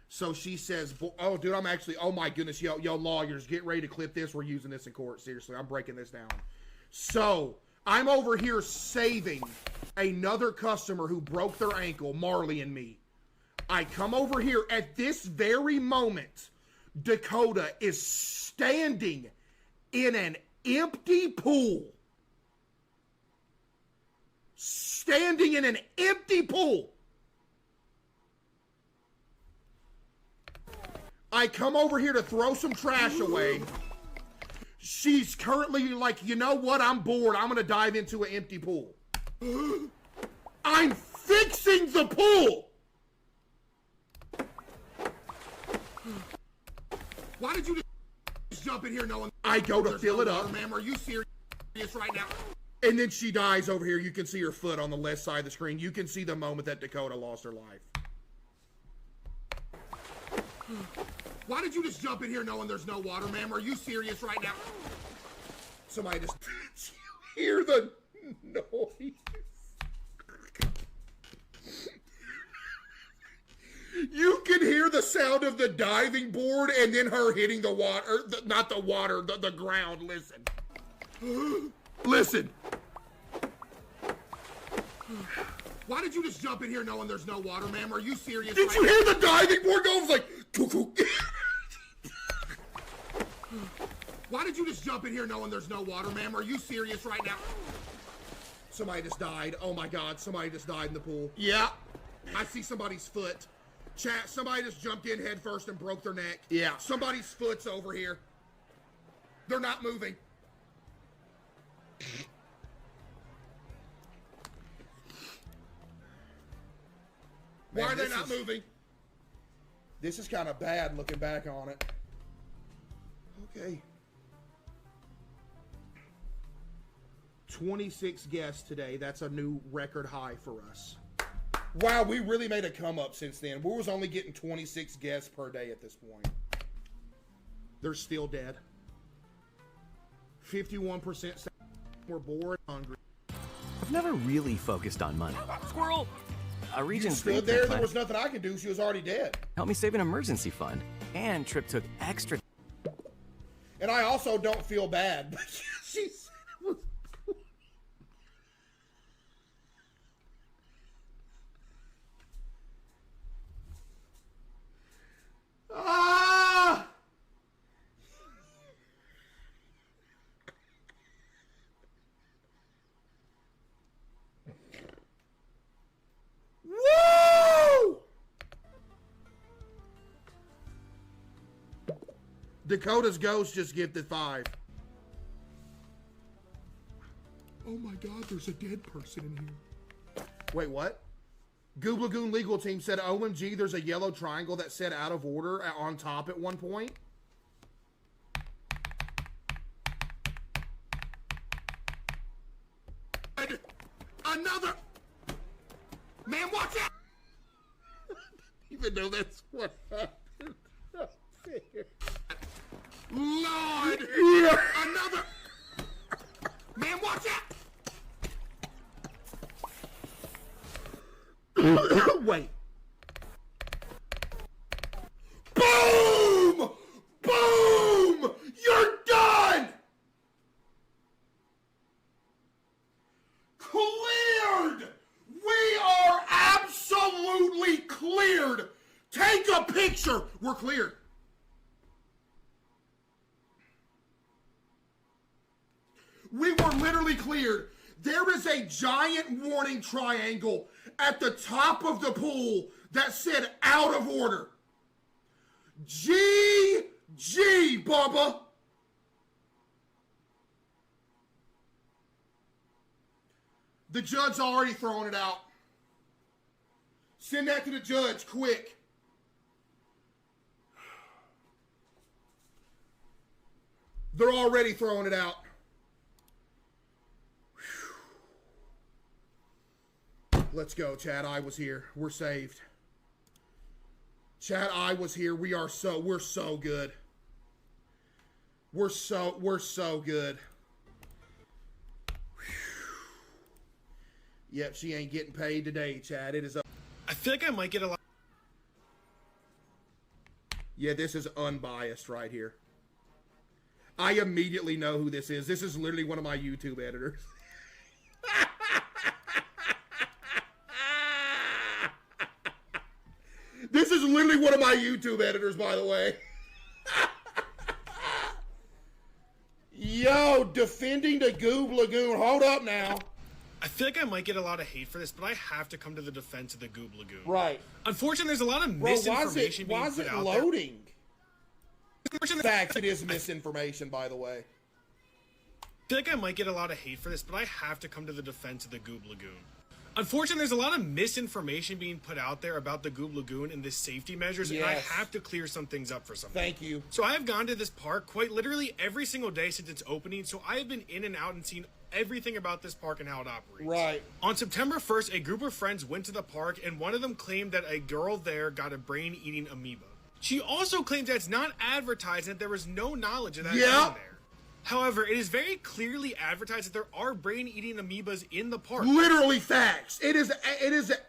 So she says, oh, dude, I'm actually, oh my goodness, yo, lawyers, get ready to clip this. We're using this in court. Seriously, I'm breaking this down. So, I'm over here saving another customer who broke their ankle, Marley and me. I come over here at this very moment. Dakota is standing in an empty pool. Standing in an empty pool. I come over here to throw some trash away. She's currently like, you know what? I'm bored. I'm going to dive into an empty pool. I'm fixing the pool. Why did you just jump in here knowing I go to fill it up? Ma'am, are you serious right now? And then she dies over here. You can see her foot on the left side of the screen. You can see the moment that Dakota lost her life. Why did you just jump in here knowing there's no water, ma'am? Are you serious right now? Somebody just... Did you hear the noise? You can hear the sound of the diving board and then her hitting the water. Not the water, the ground. Listen. Listen. Why did you just jump in here knowing there's no water, ma'am? Are you serious? Did you hear the diving board go? It was like, cuckoo. Why did you just jump in here knowing there's no water, ma'am? Are you serious right now? Somebody just died. Oh my God, somebody just died in the pool. Yeah. I see somebody's foot. Chat, somebody just jumped in head first and broke their neck. Yeah. Somebody's foot's over here. They're not moving. Why are they not moving? This is kind of bad looking back on it. Okay. 26 guests today. That's a new record high for us. Wow, we really made a come up since then. We was only getting 26 guests per day at this point. They're still dead. 51% we're bored, hungry. I've never really focused on money. Squirrel! A region's stood there was nothing I could do. She was already dead. Helped me save an emergency fund. And Trip took extra... And I also don't feel bad. But she's... Ah! Woo! Dakota's ghost just gifted 5. Oh my God, there's a dead person in here. Wait, what? Gooblagoon legal team said, OMG, there's a yellow triangle that said out of order on top at one point. Another! Man, watch out! Even though that's what happened. Lord! Yeah. Another! Man, watch out! Wait. clear. We were literally cleared. There is a giant warning triangle at the top of the pool that said out of order. GG, Bubba. The judge's already throwing it out. Send that to the judge, quick. They're already throwing it out. Let's go, Chad. I was here. We're saved. Chad, I was here. We're so good. We're so good. Yep, she ain't getting paid today, Chad. It is up. I feel like I might get a lot. Yeah, this is unbiased right here. I immediately know who this is. This is literally one of my YouTube editors. This is literally one of my YouTube editors, by the way. Yo, defending the Gooblagoon. Hold up now. I feel like I might get a lot of hate for this, but I have to come to the defense of the Gooblagoon. Right. Unfortunately, there's a lot of Bro, misinformation why being is put it out loading? there. Facts, it is misinformation, by the way. I feel like I might get a lot of hate for this, but I have to come to the defense of the Gooblagoon. Unfortunately, there's a lot of misinformation being put out there about the Gooblagoon and the safety measures, and I Yes. have to clear some things up for some. Thank you. So I have gone to this park quite literally every single day since its opening, so I have been in and out and seen everything about this park and how it operates. Right. On September 1st, a group of friends went to the park, and one of them claimed that a girl there got a brain-eating amoeba. She also claimed that it's not advertised and that there was no knowledge of that being Yeah. there. However, it is very clearly advertised that there are brain-eating amoebas in the park. Literally facts. It is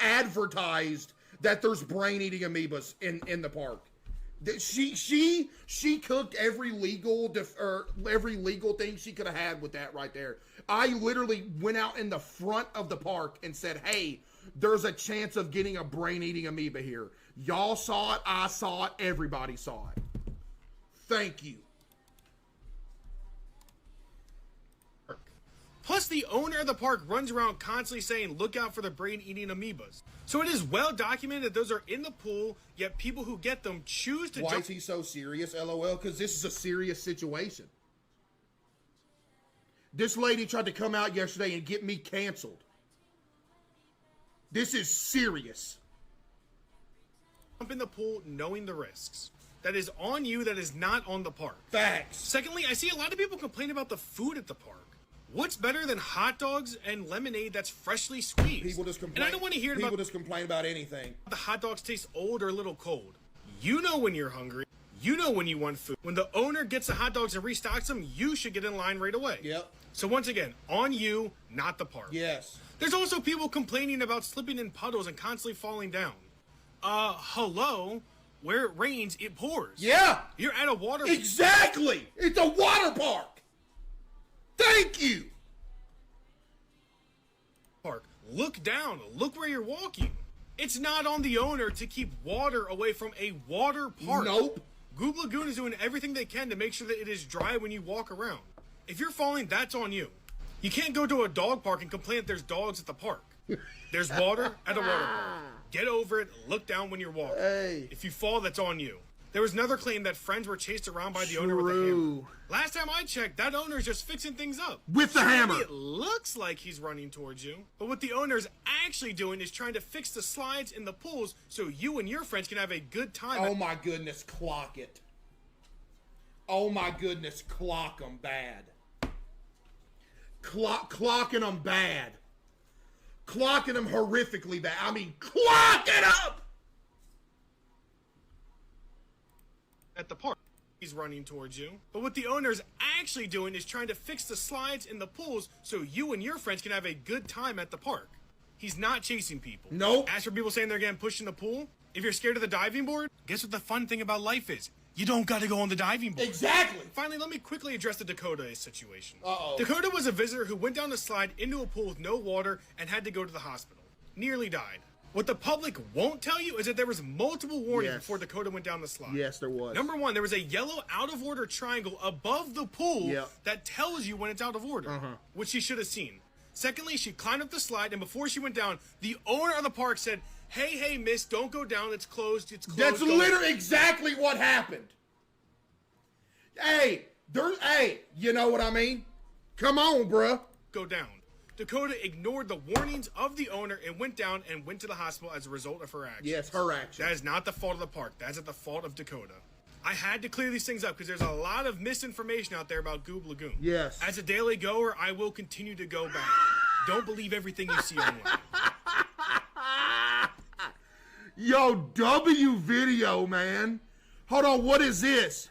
advertised that there's brain-eating amoebas in the park. She cooked every legal thing she could have had with that right there. I literally went out in the front of the park and said, "Hey, there's a chance of getting a brain-eating amoeba here." Y'all saw it, I saw it, everybody saw it. Thank you. Plus, the owner of the park runs around constantly saying, "Look out for the brain-eating amoebas." So it is well documented that those are in the pool, yet people who get them choose to Why jump. is he so serious, LOL? Because this is a serious situation. This lady tried to come out yesterday and get me canceled. This is serious. Jump in the pool knowing the risks. That is on you, that is not on the park. Facts. Secondly, I see a lot of people complain about the food at the park. What's better than hot dogs and lemonade that's freshly squeezed? People just complain. And I don't want to hear People about just complain about anything. the hot dogs taste old or a little cold. You know when you're hungry. You know when you want food. When the owner gets the hot dogs and restocks them, you should get in line right away. Yep. So once again, on you, not the park. Yes. There's also people complaining about slipping in puddles and constantly falling down. Hello? Where it rains, it pours. Yeah. You're at a water Exactly. It's a water park. Thank you. park. Look down. Look where you're walking. It's not on the owner to keep water away from a water park. Nope. Gooblagoon is doing everything they can to make sure that it is dry when you walk around. If you're falling, that's on you. You can't go to a dog park and complain that there's dogs at the park. There's water at a water park. Get over it. Look down when you're walking. Hey. If you fall, that's on you. There was another claim that friends were chased around by the owner with a hammer. True. Last time I checked, that owner's just fixing things up. With the Sure, hammer. It looks like he's running towards you, but what the owner's actually doing is trying to fix the slides in the pools so you and your friends can have a good time. Oh my goodness, clock it. Oh my goodness, clock them bad. Clocking them bad. Clocking them horrifically bad. I mean, clock it up! At the park. He's running towards you. But what the owner's actually doing is trying to fix the slides in the pools so you and your friends can have a good time at the park. He's not chasing people. Nope. As for people saying they're getting pushed in the pool, if you're scared of the diving board, guess what the fun thing about life is? You don't gotta go on the diving board. Exactly. Finally, let me quickly address the Dakota situation. Uh-oh. Dakota was a visitor who went down a slide into a pool with no water and had to go to the hospital. Nearly died. What the public won't tell you is that there was multiple warnings Yes. before Dakota went down the slide. Yes, there was. Number one, there was a yellow out-of-order triangle above the pool Yep. that tells you when it's out of order, which she should have seen. Secondly, she climbed up the slide, and before she went down, the owner of the park said, hey, miss, don't go down. It's closed. It's closed. That's Go." literally exactly what happened. Hey, you know what I mean? Come on, bruh. Go down. Dakota ignored the warnings of the owner and went down and went to the hospital as a result of her actions. Yes, her action. That is not the fault of the park. That's at the fault of Dakota. I had to clear these things up because there's a lot of misinformation out there about Gooblagoon. Yes. As a daily goer, I will continue to go back. Don't believe everything you see online. Yo, W video, man. Hold on, what is this?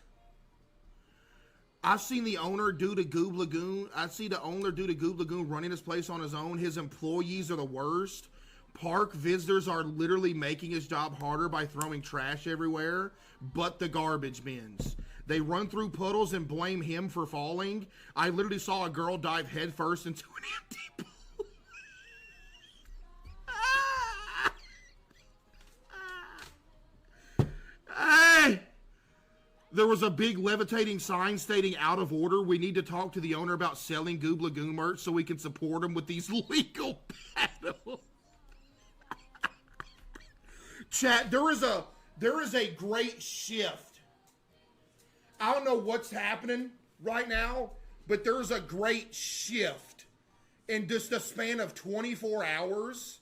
I've seen the owner do to Gooblagoon. I see the owner do to Gooblagoon running his place on his own. His employees are the worst. Park visitors are literally making his job harder by throwing trash everywhere, but the garbage bins. They run through puddles and blame him for falling. I literally saw a girl dive headfirst into an empty pool. Hey! There was a big levitating sign stating out of order. We need to talk to the owner about selling Gooblagoon merch so we can support him with these legal battles. Chat, there is a great shift. I don't know what's happening right now, but there's a great shift in just the span of 24 hours.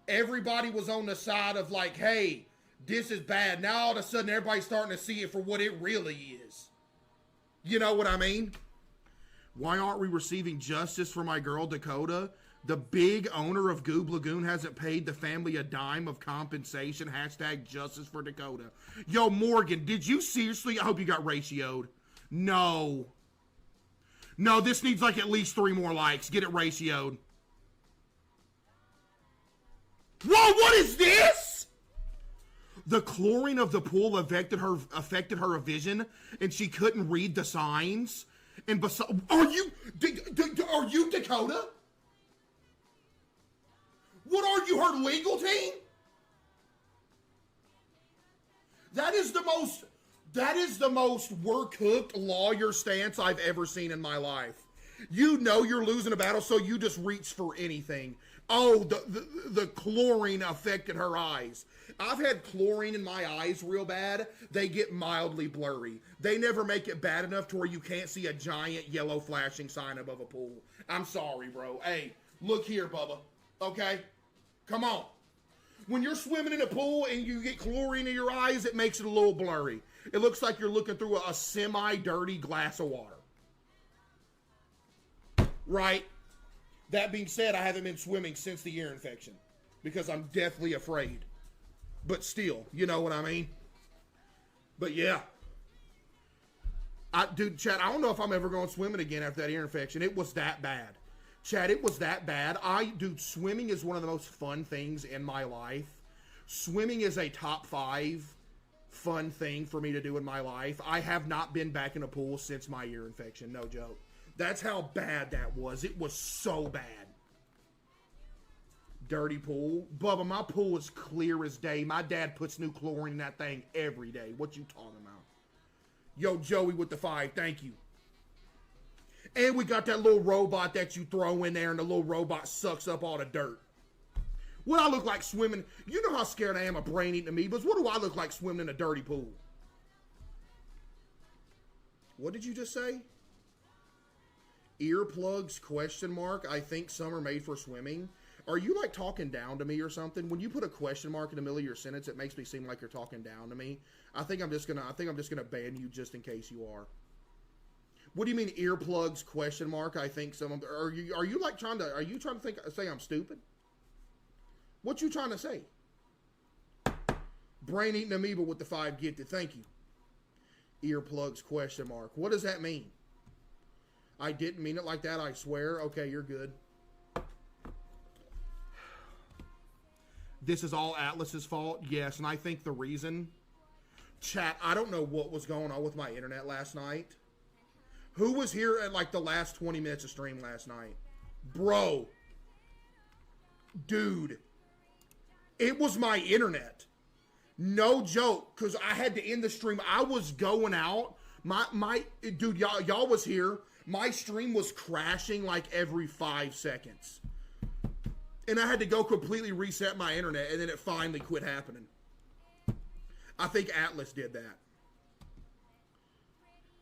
Everybody was on the side of like, hey, this is bad. Now all of a sudden everybody's starting to see it for what it really is. You know what I mean? Why aren't we receiving justice for my girl Dakota? The big owner of Gooblagoon hasn't paid the family a dime of compensation. Hashtag justice for Dakota. Yo, Morgan, did you seriously? I hope you got ratioed. No. No, this needs like at least 3 more likes. Get it ratioed. Whoa, what is this? The chlorine of the pool affected her vision, and she couldn't read the signs. And are you Dakota? What are you, her legal team? That is the most we're cooked lawyer stance I've ever seen in my life. You know you're losing a battle, so you just reach for anything. Oh, the chlorine affected her eyes. I've had chlorine in my eyes real bad. They get mildly blurry. They never make it bad enough to where you can't see a giant yellow flashing sign above a pool. I'm sorry, bro. Hey, look here, Bubba. Okay? Come on. When you're swimming in a pool and you get chlorine in your eyes, it makes it a little blurry. It looks like you're looking through a semi-dirty glass of water. Right? That being said, I haven't been swimming since the ear infection because I'm deathly afraid. But still, you know what I mean? But yeah. Dude, Chad, I don't know if I'm ever going swimming again after that ear infection. It was that bad. Chad, it was that bad. Dude, swimming is one of the most fun things in my life. Swimming is a top 5 fun thing for me to do in my life. I have not been back in a pool since my ear infection. No joke. That's how bad that was. It was so bad. Dirty pool. Bubba, my pool is clear as day. My dad puts new chlorine in that thing every day. What you talking about? Yo, Joey with the 5. Thank you. And we got that little robot that you throw in there and the little robot sucks up all the dirt. What I look like swimming? You know how scared I am of brain eating amoebas. What do I look like swimming in a dirty pool? What did you just say? Earplugs, question mark. I think some are made for swimming. Are you like talking down to me or something? When you put a question mark in the middle of your sentence, it makes me seem like you're talking down to me. I think I'm just gonna ban you just in case you are. What do you mean earplugs, question mark? I think some of them, are you trying to say I'm stupid? What you trying to say? Brain eating amoeba with the 5 gifted. Thank you. Earplugs, question mark. What does that mean? I didn't mean it like that, I swear. Okay, you're good. This is all Atlas's fault? Yes, and I think the reason... Chat, I don't know what was going on with my internet last night. Who was here at like the last 20 minutes of stream last night? Bro. Dude. It was my internet. No joke, because I had to end the stream. I was going out. Dude, y'all was here. My stream was crashing like every 5 seconds. And I had to go completely reset my internet, and then it finally quit happening. I think Atlas did that.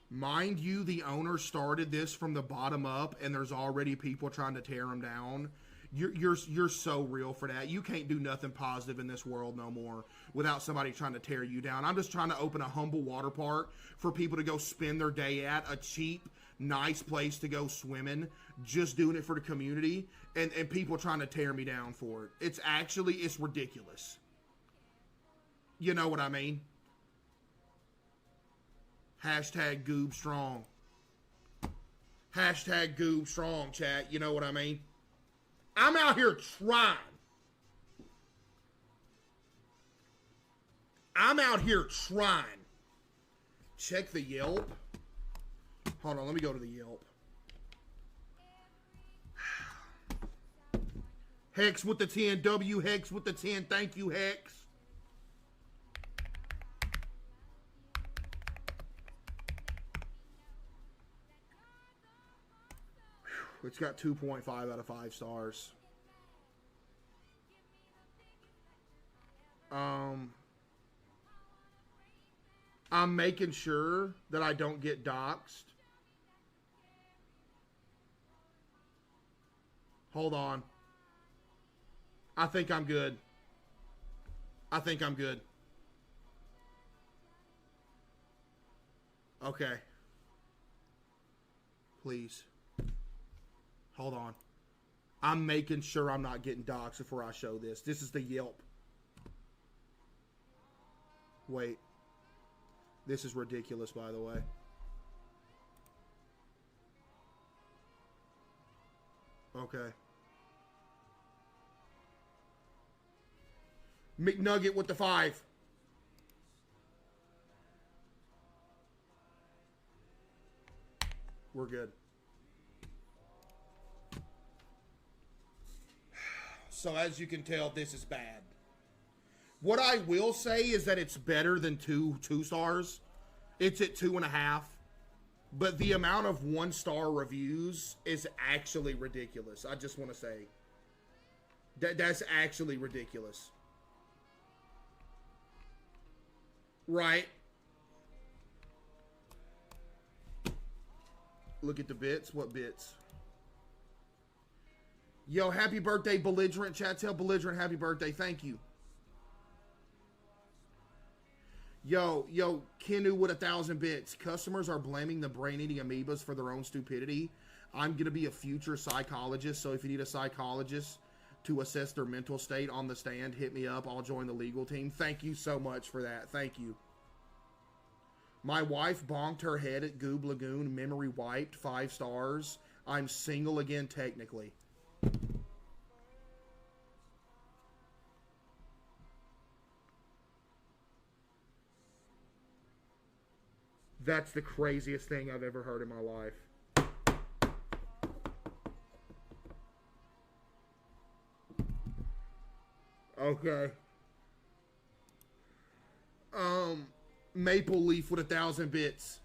Mind you, the owner started this from the bottom up, and there's already people trying to tear him down. You're so real for that. You can't do nothing positive in this world no more without somebody trying to tear you down. I'm just trying to open a humble water park for people to go spend their day at, a cheap, nice place to go swimming, just doing it for the community, and people trying to tear me down for it. It's ridiculous. You know what I mean? Hashtag Goob Strong. Hashtag Goob Strong, chat. You know what I mean? I'm out here trying. I'm out here trying. Check the Yelp. Hold on, let me go to the Yelp. Hex with the 10. W Hex with the 10. Thank you, Hex. It's got 2.5 out of 5 stars. I'm making sure that I don't get doxxed. Hold on. I think I'm good. I think I'm good. Okay. Please. Hold on. I'm making sure I'm not getting doxxed before I show this. This is the Yelp. Wait. This is ridiculous, by the way. Okay. McNugget with the 5. We're good. So as you can tell, this is bad. What I will say is that it's better than two stars. It's at 2.5. But the amount of 1-star reviews is actually ridiculous. I just want to say. That's actually ridiculous. Right? Look at the bits. What bits? Yo, happy birthday, Belligerent. Chat, tell Belligerent happy birthday. Thank you. Yo, Kenu with 1,000 bits. Customers are blaming the brain-eating amoebas for their own stupidity. I'm going to be a future psychologist, so if you need a psychologist to assess their mental state on the stand, hit me up. I'll join the legal team. Thank you so much for that. Thank you. My wife bonked her head at Gooblagoon. Memory wiped. 5 stars. I'm single again, technically. That's the craziest thing I've ever heard in my life. Okay. Maple Leaf with 1,000 bits.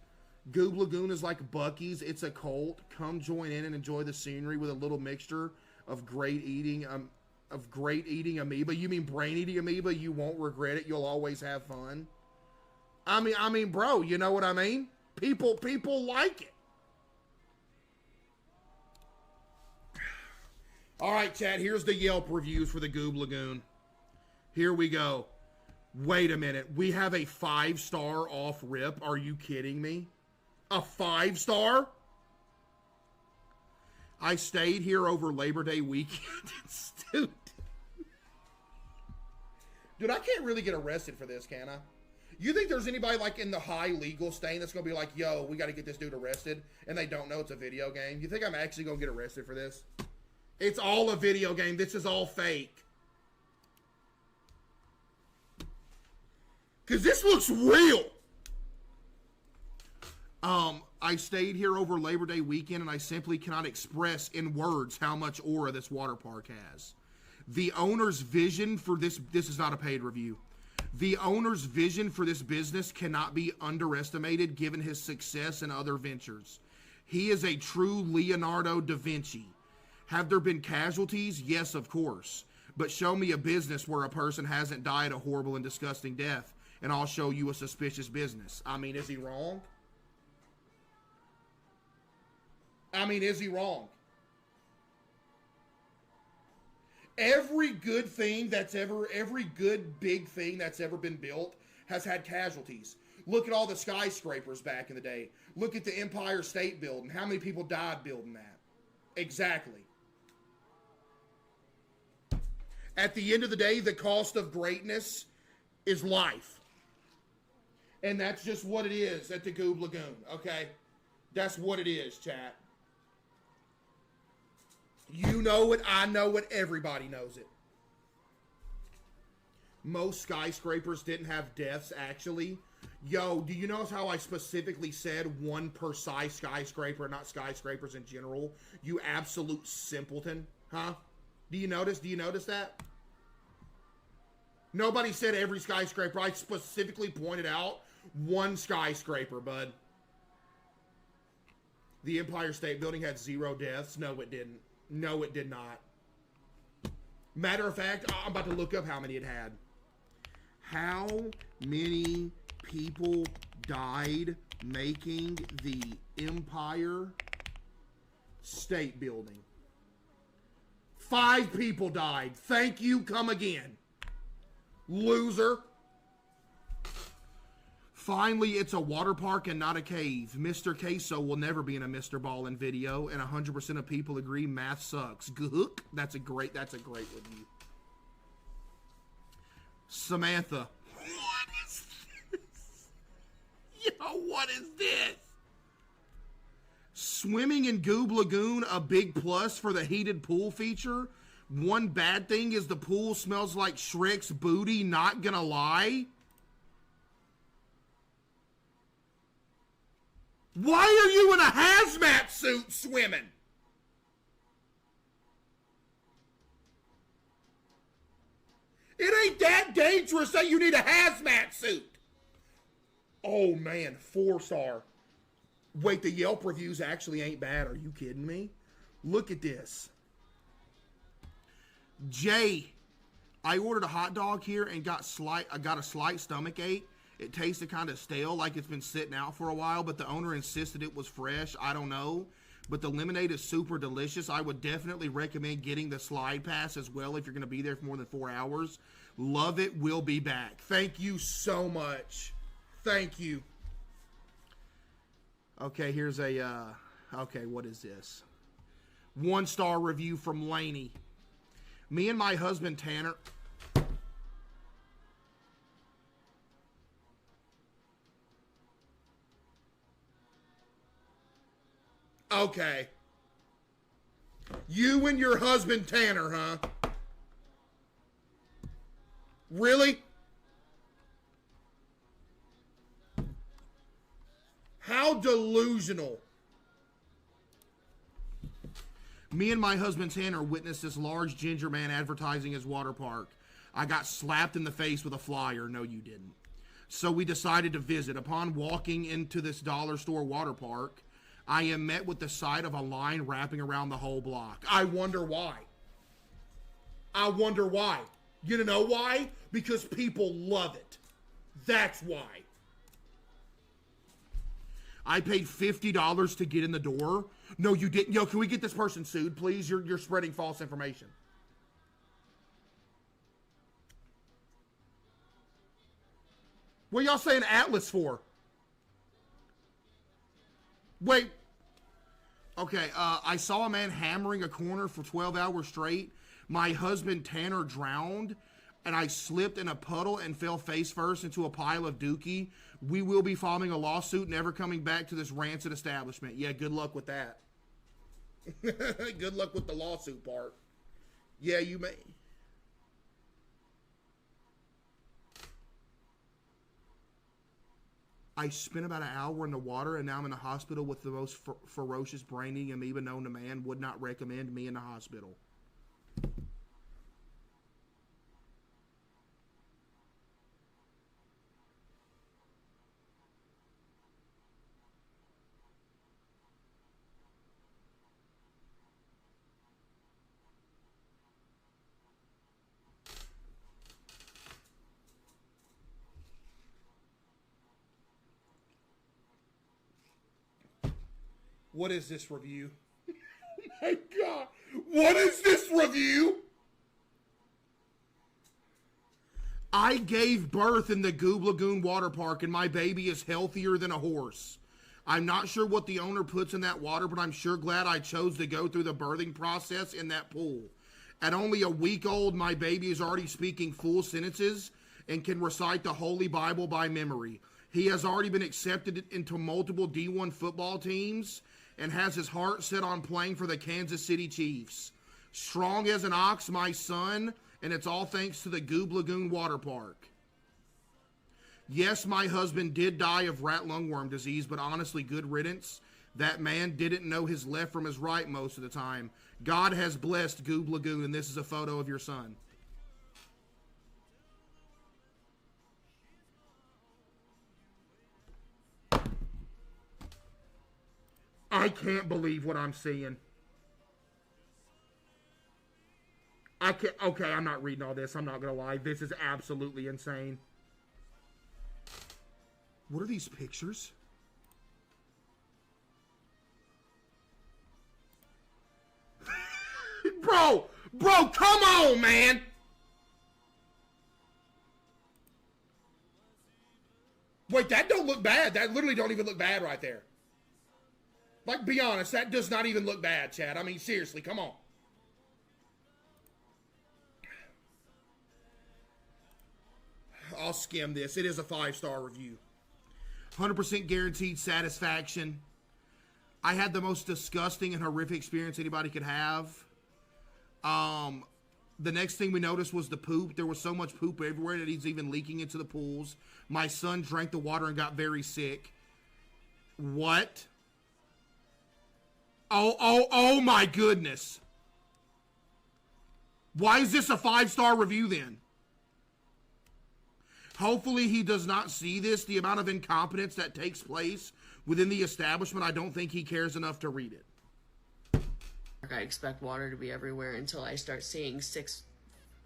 Gooblagoon is like Buc-ee's. It's a cult. Come join in and enjoy the scenery with a little mixture of great eating amoeba. You mean brain eating amoeba? You won't regret it. You'll always have fun. I mean, bro, you know what I mean? People like it. All right, chat, here's the Yelp reviews for the Gooblagoon. Here we go. Wait a minute. We have a 5-star off rip. Are you kidding me? A 5-star? I stayed here over Labor Day weekend. Dude, I can't really get arrested for this, can I? You think there's anybody like in the high legal stain that's going to be like, yo, we got to get this dude arrested, and they don't know it's a video game? You think I'm actually going to get arrested for this? It's all a video game. This is all fake. Because this looks real. I stayed here over Labor Day weekend, and I simply cannot express in words how much aura this water park has. The owner's vision for this is not a paid review. The owner's vision for this business cannot be underestimated given his success in other ventures. He is a true Leonardo da Vinci. Have there been casualties? Yes, of course. But show me a business where a person hasn't died a horrible and disgusting death, and I'll show you a suspicious business. I mean, is he wrong? Is he wrong? Every good big thing that's ever been built has had casualties. Look at all the skyscrapers back in the day. Look at the Empire State Building. How many people died building that? Exactly. At the end of the day, the cost of greatness is life. And that's just what it is at the Gooblagoon, okay? That's what it is, chat. You know it, I know it, everybody knows it. Most skyscrapers didn't have deaths, actually. Yo, do you notice how I specifically said one per size skyscraper, not skyscrapers in general? You absolute simpleton, huh? Do you notice that? Nobody said every skyscraper. I specifically pointed out one skyscraper, bud. The Empire State Building had 0 deaths. No, it didn't. No, it did not. Matter of fact, I'm about to look up how many it had. How many people died making the Empire State Building? 5 people died. Thank you, come again. Loser. Finally, it's a water park and not a cave. Mr. Caseoh will never be in a Mr. Ballin video, and 100% of people agree math sucks. Gook. That's a great review. Samantha. What is this? Yo, what is this? Swimming in Gooblagoon, a big plus for the heated pool feature. One bad thing is the pool smells like Shrek's booty, not gonna lie. Why are you in a hazmat suit swimming? It ain't that dangerous that you need a hazmat suit. Oh man, 4-star. Wait, the Yelp reviews actually ain't bad. Are you kidding me? Look at this. Jay, I ordered a hot dog here and I got a slight stomach ache. It tasted kind of stale, like it's been sitting out for a while, but the owner insisted it was fresh. I don't know. But the lemonade is super delicious. I would definitely recommend getting the slide pass as well if you're going to be there for more than 4 hours. Love it. We'll be back. Thank you so much. Thank you. Okay, here's a, okay, what is this? 1-star review from Laney. Me and my husband, Tanner... Okay. You and your husband Tanner, huh? Really? How delusional. Me and my husband Tanner witnessed this large ginger man advertising his water park. I got slapped in the face with a flyer. No, you didn't. So we decided to visit. Upon walking into this dollar store water park, I am met with the sight of a line wrapping around the whole block. I wonder why. I wonder why. You know why? Because people love it. That's why. I paid $50 to get in the door. No, you didn't. Yo, can we get this person sued, please? You're spreading false information. What y'all saying Atlas for? Wait. Okay, I saw a man hammering a corner for 12 hours straight. My husband Tanner drowned, and I slipped in a puddle and fell face first into a pile of dookie. We will be filing a lawsuit, never coming back to this rancid establishment. Yeah, good luck with that. Good luck with the lawsuit part. Yeah, you may... I spent about an hour in the water, and now I'm in a hospital with the most ferocious brain-eating amoeba known to man. Would not recommend me in the hospital. What is this review? My God. What is this review? I gave birth in the Gooblagoon water park and my baby is healthier than a horse. I'm not sure what the owner puts in that water, but I'm sure glad I chose to go through the birthing process in that pool. At only a week old, my baby is already speaking full sentences and can recite the Holy Bible by memory. He has already been accepted into multiple D1 football teams and has his heart set on playing for the Kansas City Chiefs. Strong as an ox, my son, and it's all thanks to the Gooblagoon water park. Yes, my husband did die of rat lungworm disease, but honestly, good riddance. That man didn't know his left from his right most of the time. God has blessed Gooblagoon, and this is a photo of your son. I can't believe what I'm seeing. I can't. Okay, I'm not reading all this. I'm not gonna lie. This is absolutely insane. What are these pictures? Bro, come on, man. Wait, that don't look bad. That literally don't even look bad right there. Like, be honest, that does not even look bad, Chad. I mean, seriously, come on. I'll skim this. It is a 5-star review. 100% guaranteed satisfaction. I had the most disgusting and horrific experience anybody could have. The next thing we noticed was the poop. There was so much poop everywhere that he's even leaking into the pools. My son drank the water and got very sick. What? Oh my goodness. Why is this a 5-star review then? Hopefully he does not see this. The amount of incompetence that takes place within the establishment, I don't think he cares enough to read it. I expect water to be everywhere until I start seeing 6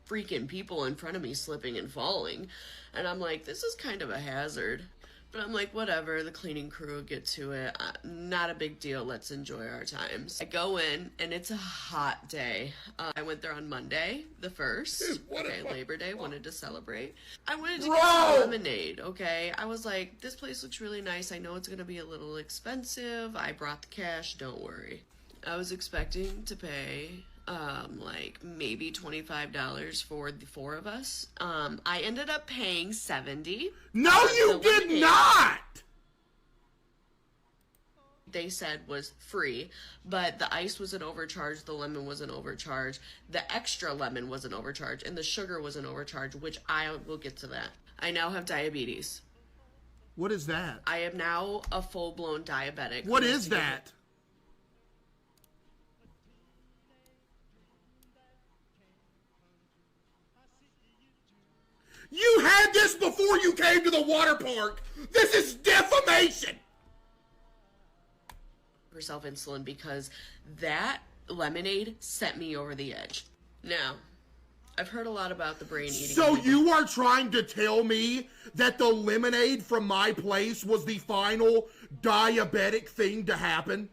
freaking people in front of me slipping and falling. And I'm like, this is kind of a hazard. But I'm like, whatever, the cleaning crew will get to it. Not a big deal. Let's enjoy our times. I go in, and it's a hot day. I went there on Monday, the 1st. Okay, Labor Day, wanted to celebrate. I wanted to get some lemonade, okay? I was like, this place looks really nice. I know it's going to be a little expensive. I brought the cash, don't worry. I was expecting to pay like maybe $25 for the 4 of us. I ended up paying $70. No, you did not! They said was free, but the ice was an overcharge, the lemon was an overcharge, the extra lemon was an overcharge, and the sugar was an overcharge, which I will get to that. I now have diabetes. What is that? I am now a full-blown diabetic. What is that? You had this before you came to the water park. This is defamation. Herself insulin because that lemonade sent me over the edge. Now, I've heard a lot about the brain eating. So you are trying to tell me that the lemonade from my place was the final diabetic thing to happen?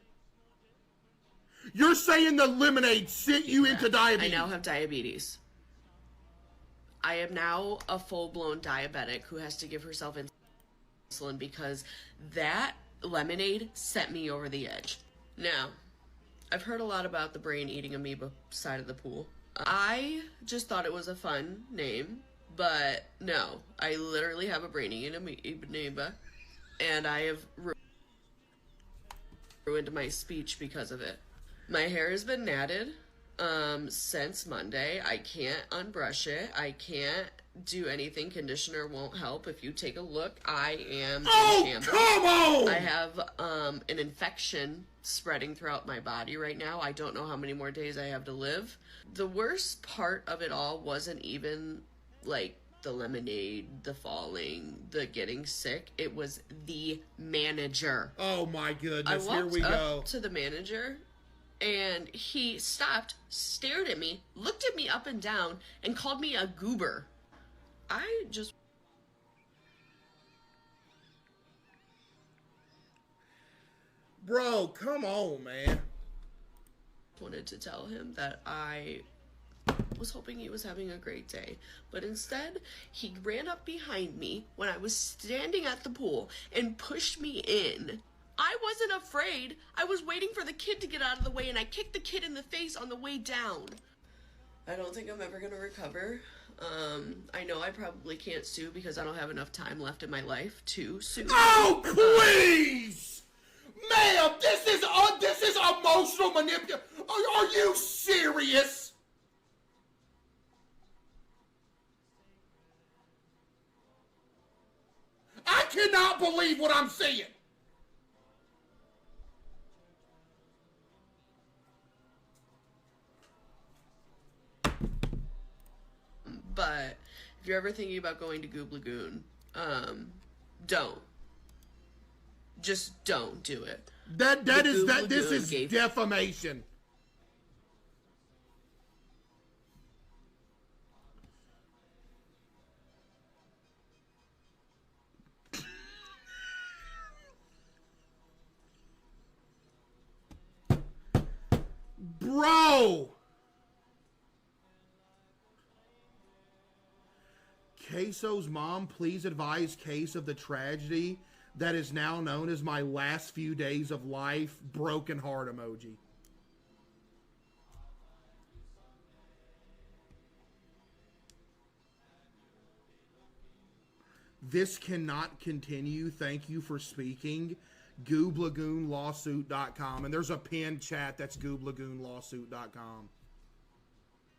You're saying the lemonade sent you into diabetes? I now have diabetes. I am now a full-blown diabetic who has to give herself insulin because that lemonade sent me over the edge. Now, I've heard a lot about the brain eating amoeba side of the pool. I just thought it was a fun name, but no, I literally have a brain eating amoeba, and I have ruined my speech because of it. My hair has been natted since Monday. I can't unbrush it. I can't do anything. Conditioner won't help. If you take a look, I am in shambles. Come on! I have an infection spreading throughout my body right now. I don't know how many more days I have to live. The worst part of it all wasn't even like the lemonade, the falling, the getting sick. It was the manager. Oh my goodness, I here we walked go. up to the manager, and he stopped, stared at me, looked at me up and down, and called me a goober. I just... Bro, come on, man. Wanted to tell him that I was hoping he was having a great day, but instead he ran up behind me when I was standing at the pool and pushed me in. I wasn't afraid. I was waiting for the kid to get out of the way, and I kicked the kid in the face on the way down. I don't think I'm ever gonna recover. I know I probably can't sue because I don't have enough time left in my life to sue. Oh, please! Ma'am, this is emotional manipulation. Are you serious? I cannot believe what I'm seeing. But if you're ever thinking about going to Gooblagoon, don't. Just don't do it. This is defamation. Bro! Caseoh's mom, please advise Case of the tragedy that is now known as my last few days of life. Broken heart emoji. This cannot continue. Thank you for speaking. Gooblagoonlawsuit.com. And there's a pinned chat that's Gooblagoonlawsuit.com.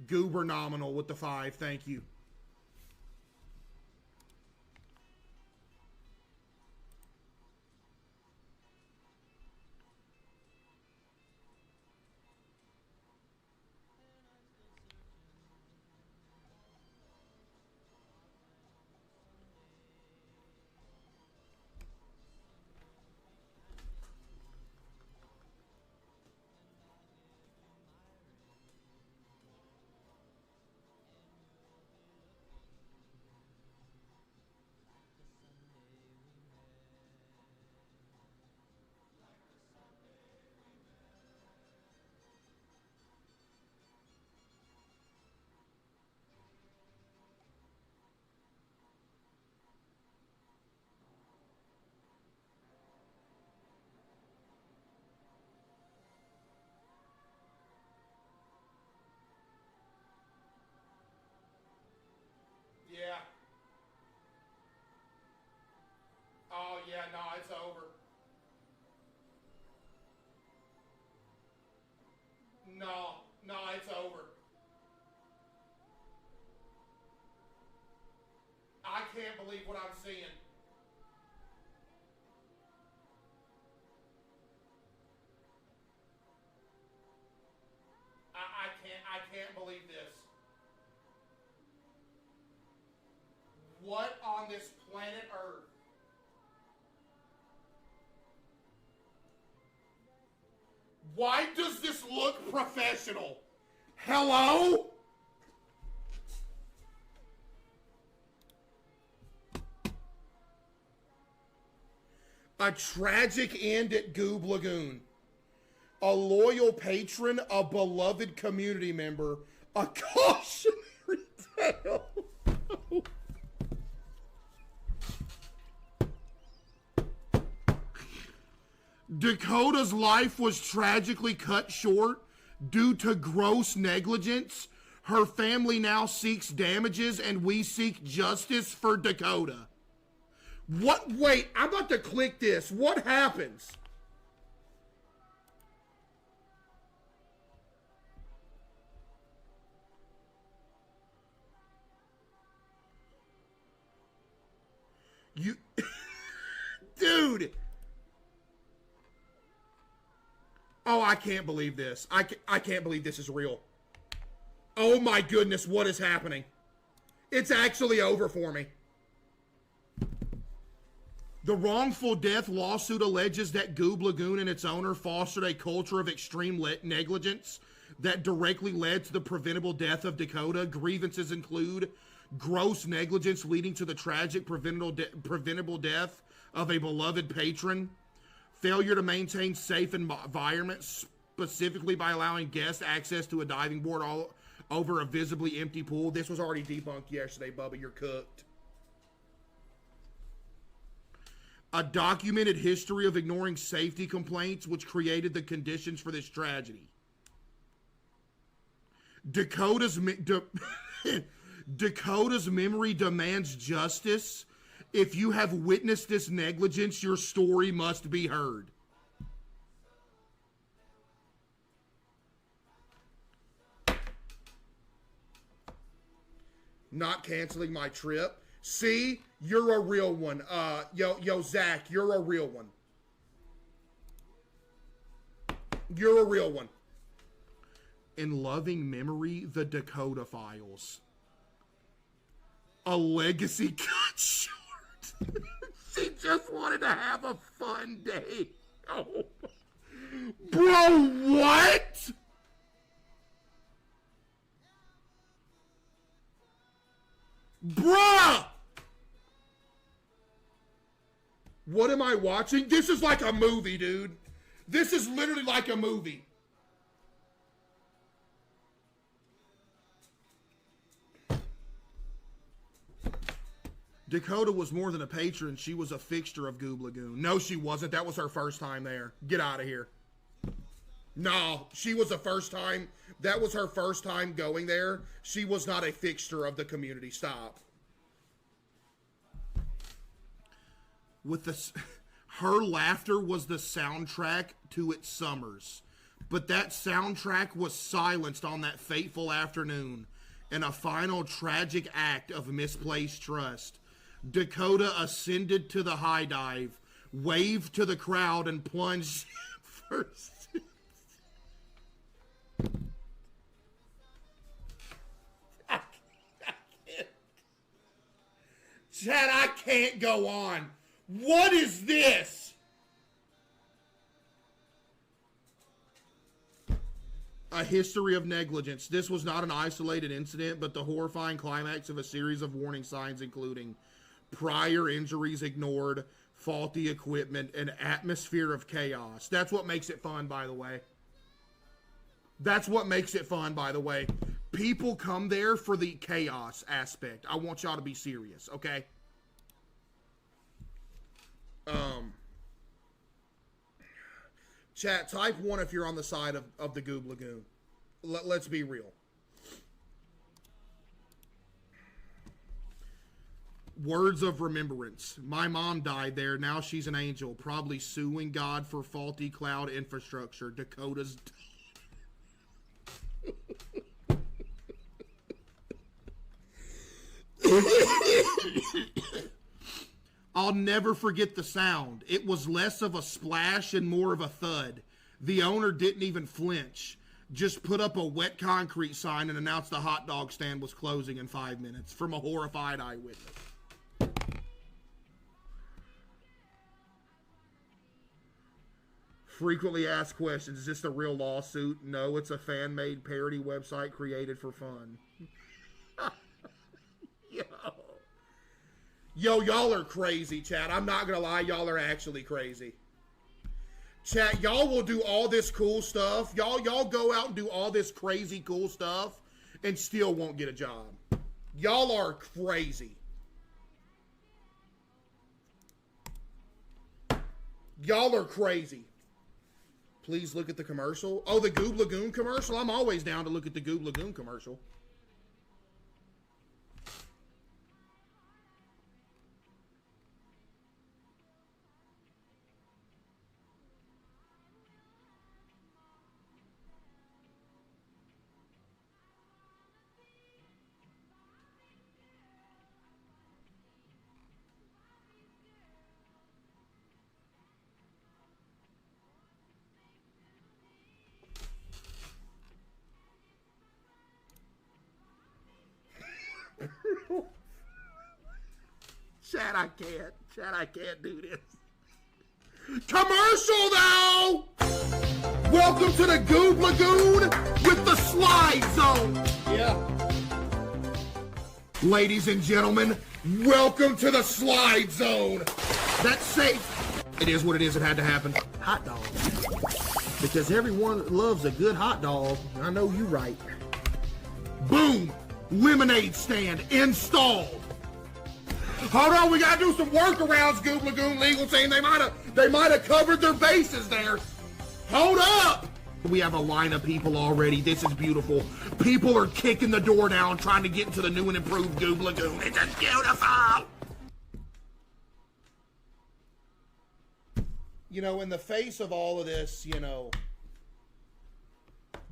Goober nominal with the 5. Thank you. Yeah. Oh, yeah, no, it's over. No, it's over. I can't believe what I'm seeing. I can't believe this. What on this planet Earth? Why does this look professional? Hello? A tragic end at Gooblagoon. A loyal patron, a beloved community member, a cautionary tale. Dakota's life was tragically cut short due to gross negligence. Her family now seeks damages, and we seek justice for Dakota. What? Wait, I'm about to click this. What happens? You... Dude! Oh, I can't believe this. I can't believe this is real. Oh my goodness, what is happening? It's actually over for me. The wrongful death lawsuit alleges that Gooblagoon and its owner fostered a culture of extreme negligence that directly led to the preventable death of Dakota. Grievances include gross negligence leading to the tragic preventable death of a beloved patron, Failure to maintain safe environments, specifically by allowing guests access to a diving board all over a visibly empty pool. This was already debunked yesterday, Bubba. You're cooked. A documented history of ignoring safety complaints, which created the conditions for this tragedy. Dakota's memory demands justice. If you have witnessed this negligence, your story must be heard. Not canceling my trip. See, you're a real one. Yo, Zach, you're a real one. You're a real one. In loving memory, the Dakota Files. A legacy cut short. She just wanted to have a fun day. Oh. Bro, what? Bruh! What am I watching? This is like a movie, dude. This is literally like a movie. Dakota was more than a patron. She was a fixture of Gooblagoon. No, she wasn't. That was her first time there. Get out of here. No, she was the first time. That was her first time going there. She was not a fixture of the community. Stop. With this, her laughter was the soundtrack to its summers. But that soundtrack was silenced on that fateful afternoon in a final tragic act of misplaced trust. Dakota ascended to the high dive, waved to the crowd, and plunged first. Chad, I can't go on. What is this? A history of negligence. This was not an isolated incident, but the horrifying climax of a series of warning signs, including prior injuries ignored, faulty equipment, and atmosphere of chaos. That's what makes it fun, by the way. That's what makes it fun, by the way. People come there for the chaos aspect. I want y'all to be serious, okay? Chat, type 1 if you're on the side of the Gooblagoon. Let's be real. Words of remembrance. My mom died there. Now she's an angel. Probably suing God for faulty cloud infrastructure. Dakota's... I'll never forget the sound. It was less of a splash and more of a thud. The owner didn't even flinch. Just put up a wet concrete sign and announced the hot dog stand was closing in 5 minutes from a horrified eyewitness. Frequently asked questions. Is this a real lawsuit? No, it's a fan-made parody website created for fun. Yo, y'all are crazy, chat. I'm not gonna lie, y'all are actually crazy. Chat, y'all will do all this cool stuff. Y'all go out and do all this crazy cool stuff and still won't get a job. Y'all are crazy. Y'all are crazy. Please look at the commercial. Oh, the Gooblagoon commercial? I'm always down to look at the Gooblagoon commercial. Chad, I can't do this. Commercial, though! Welcome to the Gooblagoon with the slide zone. Yeah. Ladies and gentlemen, welcome to the slide zone. That's safe. It is what it is. It had to happen. Hot dog. Because everyone loves a good hot dog. I know you right. Boom! Lemonade stand installed. Hold on, we gotta do some workarounds, Gooblagoon legal team. They might have covered their bases there. Hold up! We have a line of people already. This is beautiful. People are kicking the door down, trying to get into the new and improved Gooblagoon. It's just beautiful. You know, in the face of all of this, you know,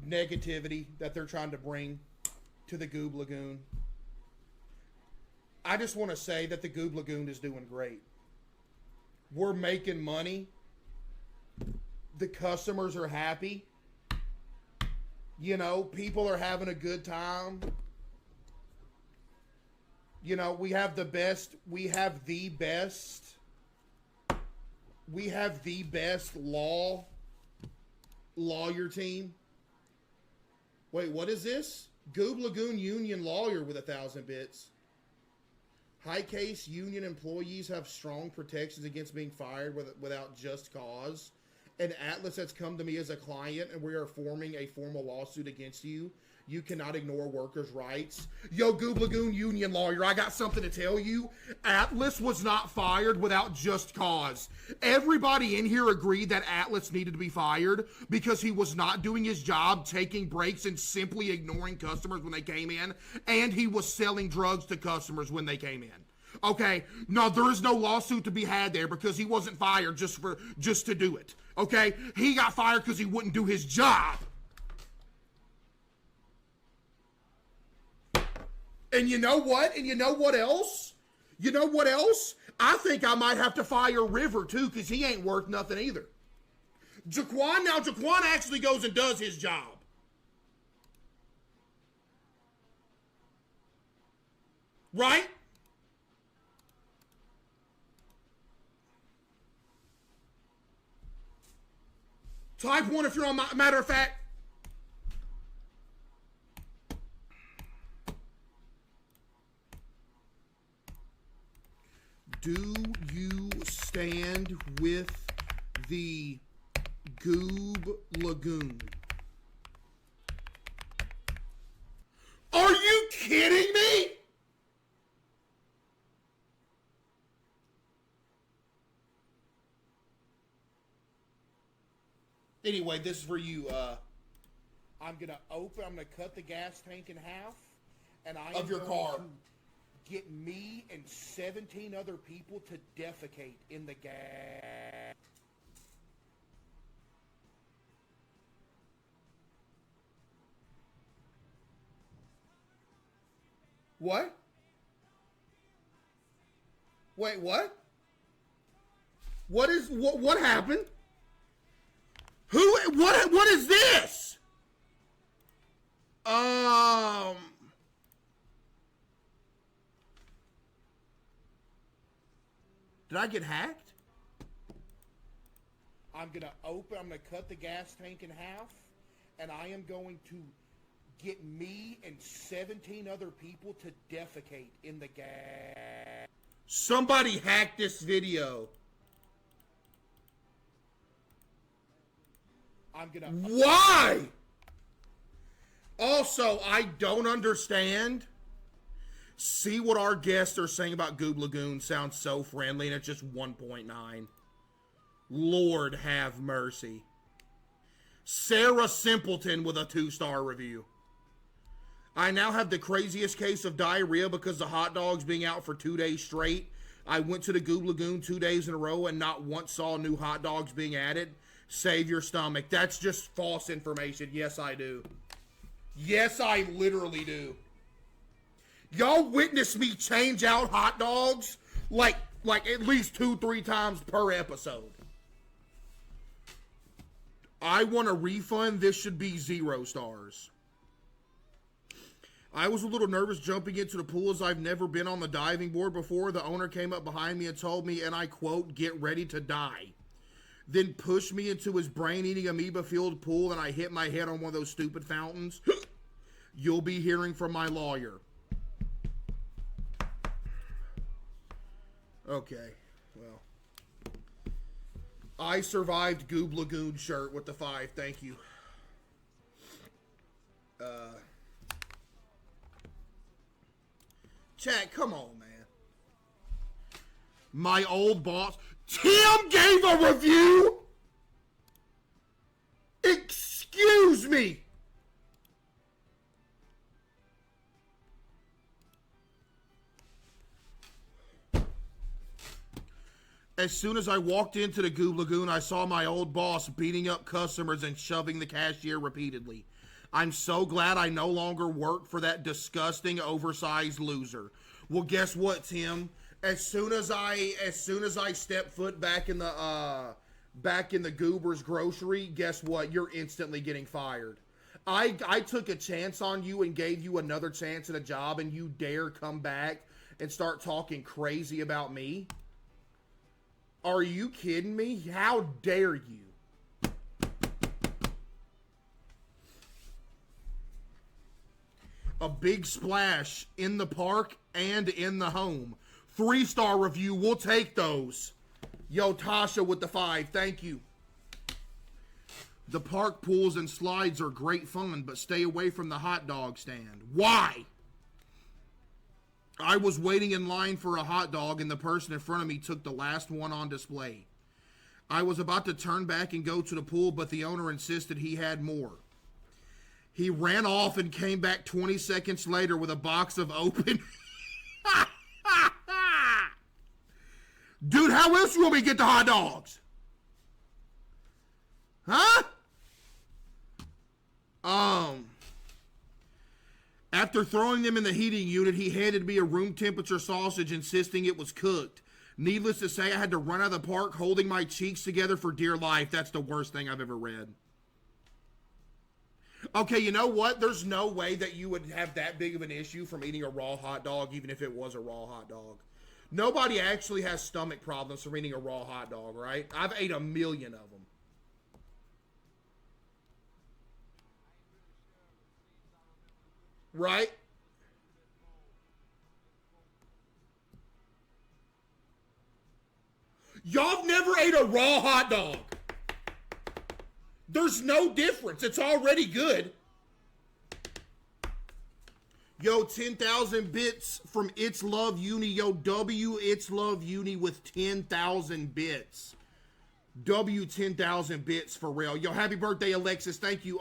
negativity that they're trying to bring to the Gooblagoon, I just want to say that the Gooblagoon is doing great. We're making money. The customers are happy. You know, people are having a good time. You know, we have the best lawyer team. Wait, what is this? Gooblagoon union lawyer with 1,000 bits. High case union employees have strong protections against being fired without just cause. And Atlas has come to me as a client, and we are forming a formal lawsuit against you. You cannot ignore workers' rights. Yo, Gooblagoon union lawyer, I got something to tell you. Atlas was not fired without just cause. Everybody in here agreed that Atlas needed to be fired because he was not doing his job, taking breaks, and simply ignoring customers when they came in, and he was selling drugs to customers when they came in. Okay, no, there is no lawsuit to be had there because he wasn't fired just to do it. Okay, he got fired because he wouldn't do his job. And you know what? And you know what else? You know what else? I think I might have to fire River too because he ain't worth nothing either. Jaquan actually goes and does his job. Right? Type 1 if you're on matter of fact. Do you stand with the Gooblagoon? Are you kidding me? Anyway, this is for you. I'm gonna cut the gas tank in half, and I am going to get me and 17 other people to defecate in the gas. What? Wait, what? What happened? What is this? Did I get hacked? I'm gonna cut the gas tank in half, and I am going to get me and 17 other people to defecate in the gas. Somebody hacked this video. Why? Also, I don't understand. See what our guests are saying about Gooblagoon sounds so friendly, and it's just 1.9. Lord have mercy. Sarah Simpleton with a 2-star review. I now have the craziest case of diarrhea because the hot dogs being out for 2 days straight. I went to the Gooblagoon 2 days in a row and not once saw new hot dogs being added. Save your stomach. That's just false information. Yes, I do. Yes, I literally do. Y'all witness me change out hot dogs like at least 2-3 times per episode. I want a refund. This should be 0 stars. I was a little nervous jumping into the pool as I've never been on the diving board before. The owner came up behind me and told me, and I quote, "Get ready to die." Then pushed me into his brain-eating amoeba-filled pool, and I hit my head on one of those stupid fountains. You'll be hearing from my lawyer. Okay, well. I survived Gooblagoon shirt with the 5. Thank you. Chat, come on, man. My old boss, Tim, gave a review? Excuse me. As soon as I walked into the Gooblagoon, I saw my old boss beating up customers and shoving the cashier repeatedly. I'm so glad I no longer work for that disgusting, oversized loser. Well, guess what, Tim? As soon as I step foot back in the Goober's grocery, guess what? You're instantly getting fired. I took a chance on you and gave you another chance at a job, and you dare come back and start talking crazy about me? Are you kidding me? How dare you? A big splash in the park and in the home. 3-star review, we'll take those. Yo, Tasha with the 5, thank you. The park pools and slides are great fun, but stay away from the hot dog stand. Why? I was waiting in line for a hot dog and the person in front of me took the last one on display. I was about to turn back and go to the pool, but the owner insisted he had more. He ran off and came back 20 seconds later with a box of open... Dude, how else you want me to get the hot dogs? Huh? After throwing them in the heating unit, he handed me a room temperature sausage, insisting it was cooked. Needless to say, I had to run out of the park holding my cheeks together for dear life. That's the worst thing I've ever read. Okay, you know what? There's no way that you would have that big of an issue from eating a raw hot dog, even if it was a raw hot dog. Nobody actually has stomach problems from eating a raw hot dog, right? I've ate a million of them. Right? Y'all have never ate a raw hot dog. There's no difference. It's already good. Yo, 10,000 bits from It's Love Uni. Yo, W It's Love Uni with 10,000 bits. W 10,000 bits for real. Yo, happy birthday, Alexis. Thank you.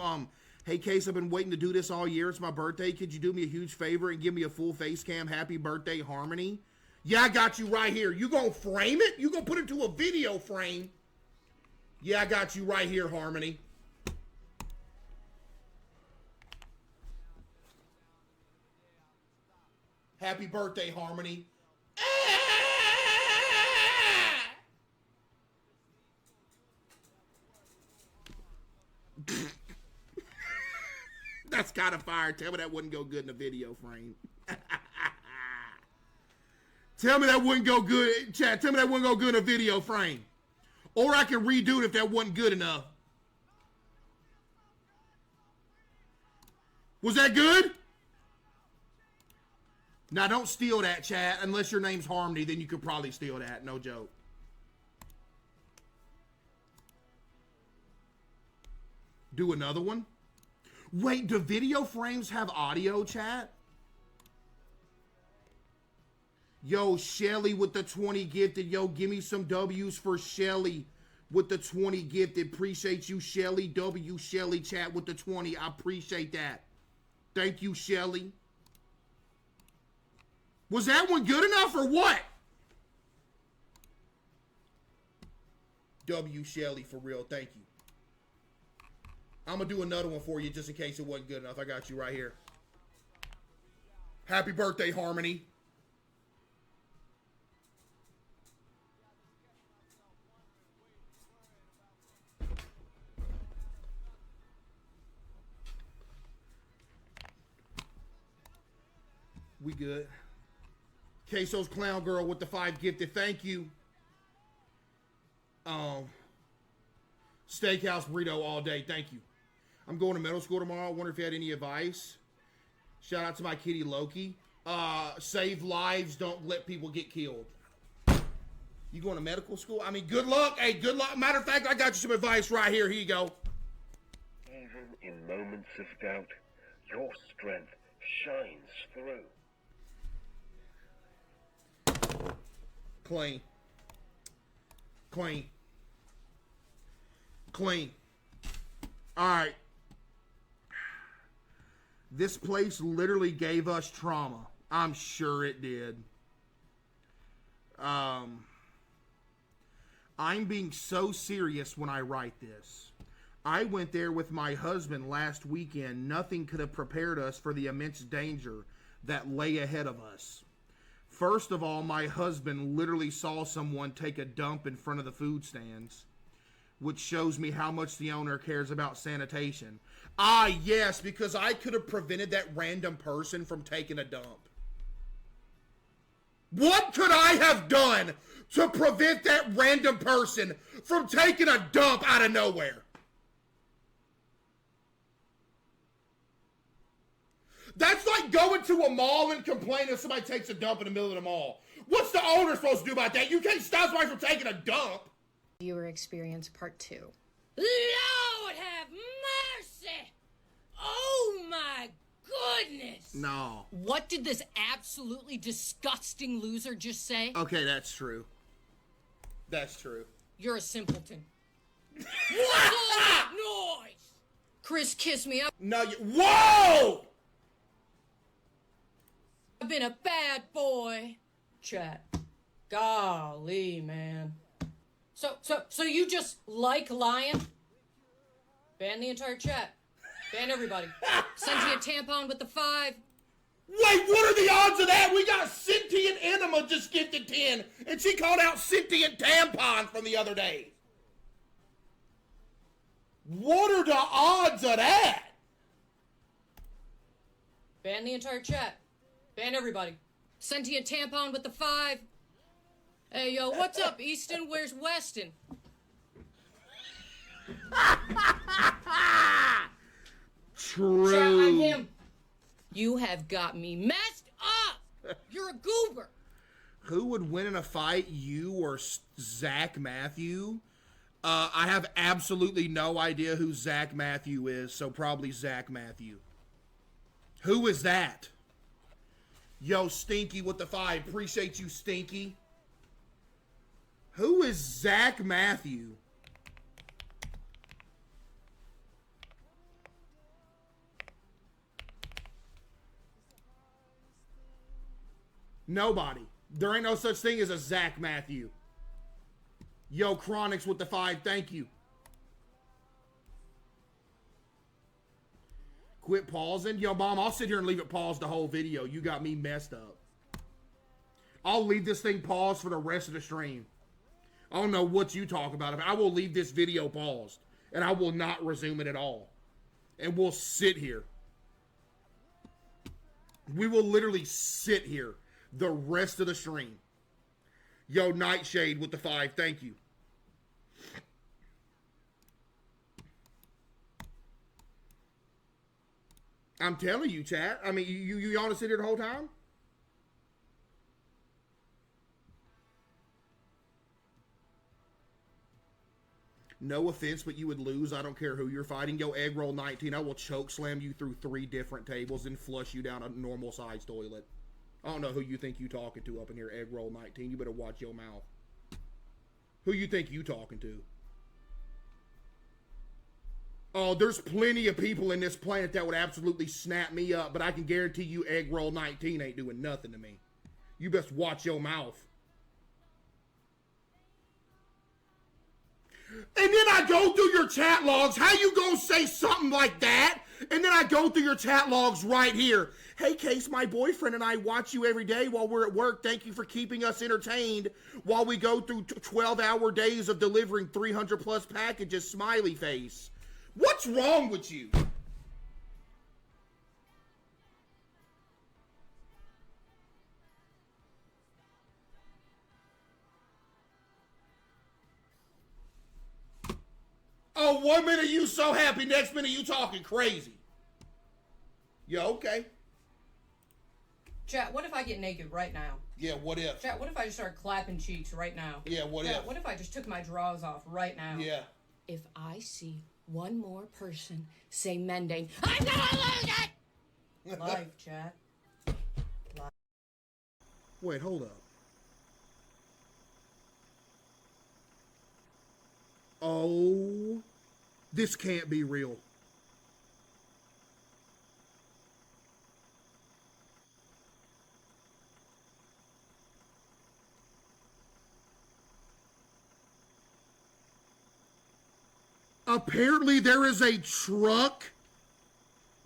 Hey, Case, I've been waiting to do this all year. It's my birthday. Could you do me a huge favor and give me a full face cam? Happy birthday, Harmony. Yeah, I got you right here. You gonna frame it? You gonna put it to a video frame? Yeah, I got you right here, Harmony. Happy birthday, Harmony. That's kind of fire. Tell me that wouldn't go good in a video frame. Tell me that wouldn't go good. Chat, tell me that wouldn't go good in a video frame. Or I can redo it if that wasn't good enough. Was that good? Now, don't steal that, chat. Unless your name's Harmony, then you could probably steal that. No joke. Do another one. Wait, do video frames have audio, chat? Yo, Shelly with the 20 gifted. Yo, give me some W's for Shelly with the 20 gifted. Appreciate you, Shelly. W Shelly, chat with the 20. I appreciate that. Thank you, Shelly. Was that one good enough or what? W Shelly, for real. Thank you. I'm going to do another one for you just in case it wasn't good enough. I got you right here. Happy birthday, Harmony. We good. Caseoh's Clown Girl with the 5 gifted. Thank you. Steakhouse burrito all day. Thank you. I'm going to middle school tomorrow. I wonder if you had any advice. Shout out to my kitty Loki. Save lives. Don't let people get killed. You going to medical school? I mean, good luck. Hey, good luck. Matter of fact, I got you some advice right here. Here you go. Even in moments of doubt, your strength shines through. Clean. Clean. Clean. All right. This place literally gave us trauma. I'm sure it did. I'm being so serious when I write this. I went there with my husband last weekend. Nothing could have prepared us for the immense danger that lay ahead of us. First of all, my husband literally saw someone take a dump in front of the food stands, which shows me how much the owner cares about sanitation. Ah, yes, because I could have prevented that random person from taking a dump. What could I have done to prevent that random person from taking a dump out of nowhere? That's like going to a mall and complaining if somebody takes a dump in the middle of the mall. What's the owner supposed to do about that? You can't stop somebody from taking a dump. Viewer experience part 2. Lord have mercy! Oh my goodness! No. What did this absolutely disgusting loser just say? Okay, that's true. That's true. You're a simpleton. What's all that noise? Chris kissed me. No, whoa! I've been a bad boy. Chat. Golly, man. So you just like lying? Ban the entire chat. Ban everybody. Send you a tampon with the 5. Wait, what are the odds of that? We got sentient enema just gifted 10, and she called out sentient tampon from the other day. What are the odds of that? Ban the entire chat. Ban everybody. Send you a tampon with the 5. Hey, yo, what's up, Easton? Where's Weston? True. Chat, I'm him. You have got me messed up. You're a goober. Who would win in a fight, you or Zach Matthew? I have absolutely no idea who Zach Matthew is, so probably Zach Matthew. Who is that? Yo, Stinky with the 5. Appreciate you, Stinky. Who is Zach Matthew? Nobody. There ain't no such thing as a Zach Matthew. Yo, Chronics with the 5. Thank you. Quit pausing. Yo, Mom, I'll sit here and leave it paused the whole video. You got me messed up. I'll leave this thing paused for the rest of the stream. I don't know what you talk about. I will leave this video paused. And I will not resume it at all. And we'll sit here. We will literally sit here the rest of the stream. Yo, Nightshade with the 5. Thank you. I'm telling you, chat. I mean, you want to sit here the whole time? No offense, but you would lose. I don't care who you're fighting. Yo, Egg Roll 19, I will choke slam you through 3 different tables and flush you down a normal size toilet. I don't know who you think you talking to up in here, Egg Roll 19. You better watch your mouth. Who you think you talking to? Oh, there's plenty of people in this planet that would absolutely snap me up, but I can guarantee you Egg Roll 19 ain't doing nothing to me. You best watch your mouth. And then I go through your chat logs. How you gonna say something like that? And then I go through your chat logs right here. Hey, Case, my boyfriend and I watch you every day while we're at work. Thank you for keeping us entertained while we go through 12-hour days of delivering 300+ packages, smiley face. What's wrong with you? Oh, 1 minute you so happy, next minute you talking crazy. Yeah, okay. Chat, what if I get naked right now? Yeah, what if? Chat, what if I just started clapping cheeks right now? Yeah, what Chat, if? what if I just took my drawers off right now? Yeah. If I see one more person say mending, I'm gonna lose it! Life, chat. Wait, hold up. Oh, this can't be real. Apparently there is a truck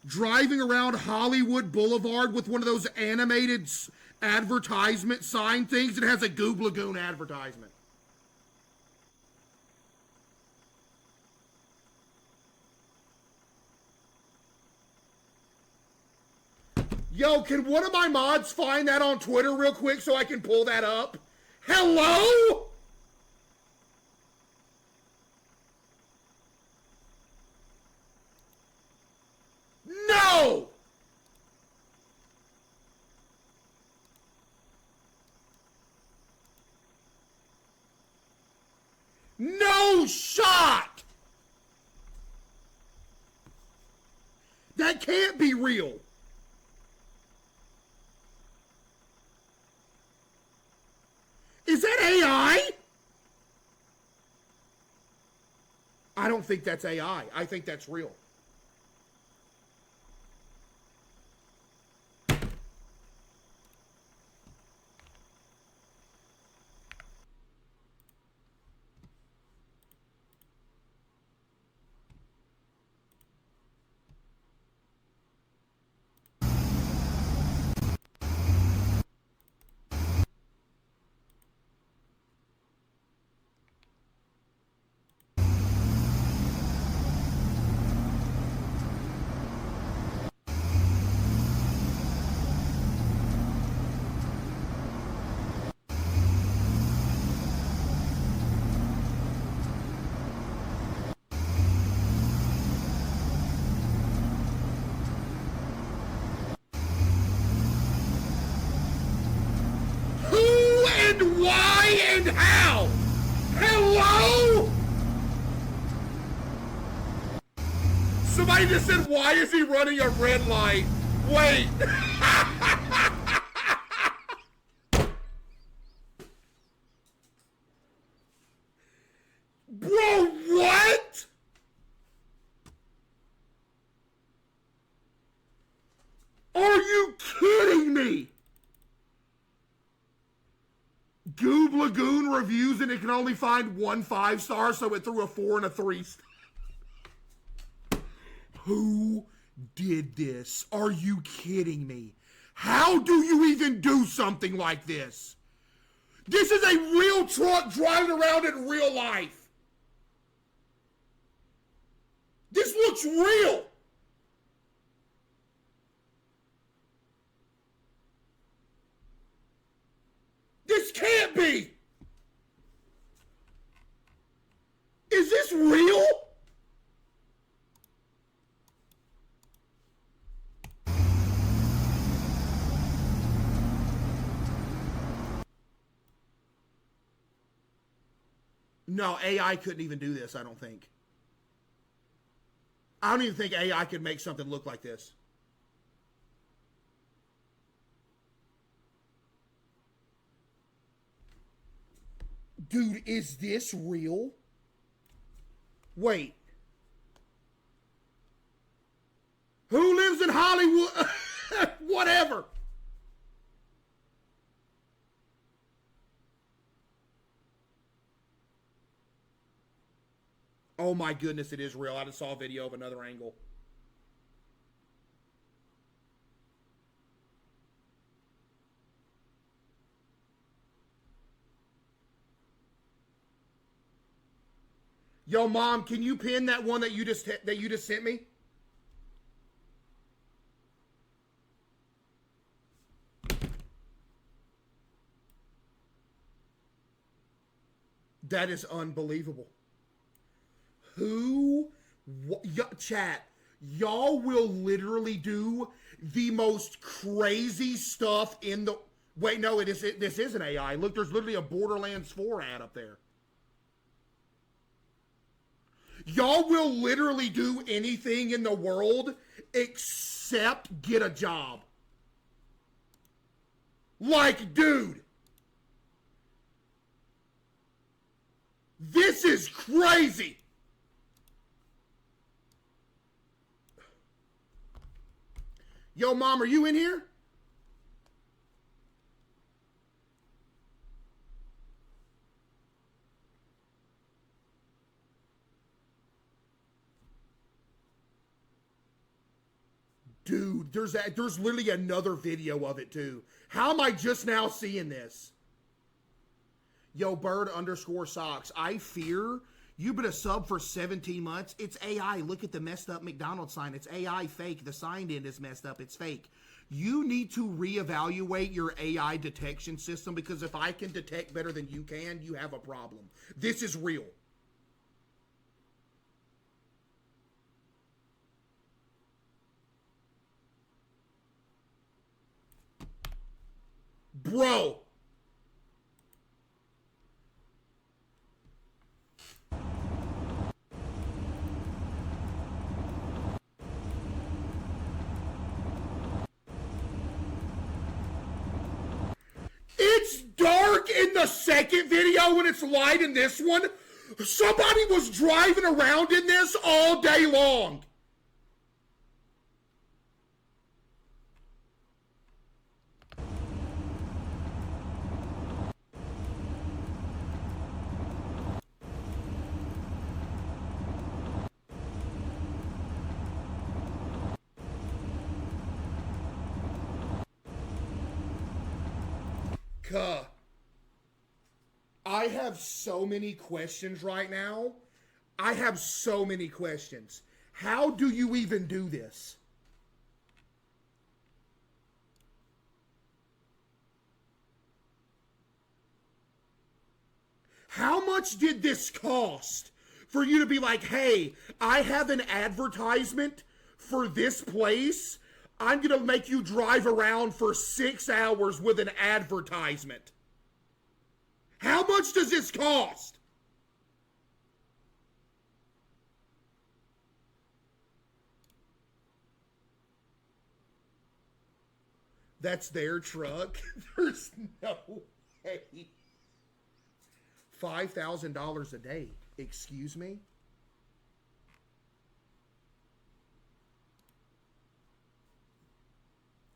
driving around Hollywood Boulevard with one of those animated advertisement sign things that has a Gooblagoon advertisement. Yo, can one of my mods find that on Twitter real quick so I can pull that up? Hello? No! No shot! That can't be real. Is that AI? I don't think that's AI. I think that's real. And why and how? Hello? Somebody just said, why is he running a red light? Wait. Bro, what? Are you kidding me? Gooblagoon reviews and it can only find 1 5-star, so it threw a 4 and a 3. Who did this? Are you kidding me? How do you even do something like this? This is a real truck driving around in real life. This looks real. This can't be! Is this real? No, AI couldn't even do this, I don't think. I don't even think AI could make something look like this. Dude, is this real? Wait. Who lives in Hollywood? Whatever. Oh my goodness, it is real. I just saw a video of another angle. Yo, Mom, can you pin that one that you just sent me? That is unbelievable. Chat, y'all will literally do the most crazy stuff in the... Wait, no, this isn't AI. Look, there's literally a Borderlands 4 ad up there. Y'all will literally do anything in the world except get a job. Like, dude. This is crazy. Yo, Mom, are you in here? Dude, there's literally another video of it too. How am I just now seeing this? Yo, bird_socks. I fear you've been a sub for 17 months. It's AI. Look at the messed up McDonald's sign. It's AI fake. The sign in is messed up. It's fake. You need to reevaluate your AI detection system, because if I can detect better than you can, you have a problem. This is real. Bro. It's dark in the second video and it's light in this one. Somebody was driving around in this all day long. I have so many questions right now. I have so many questions. How do you even do this? How much did this cost for you to be like, hey, I have an advertisement for this place. I'm going to make you drive around for 6 hours with an advertisement. How much does this cost? That's their truck? There's no way. $5,000 a day. Excuse me?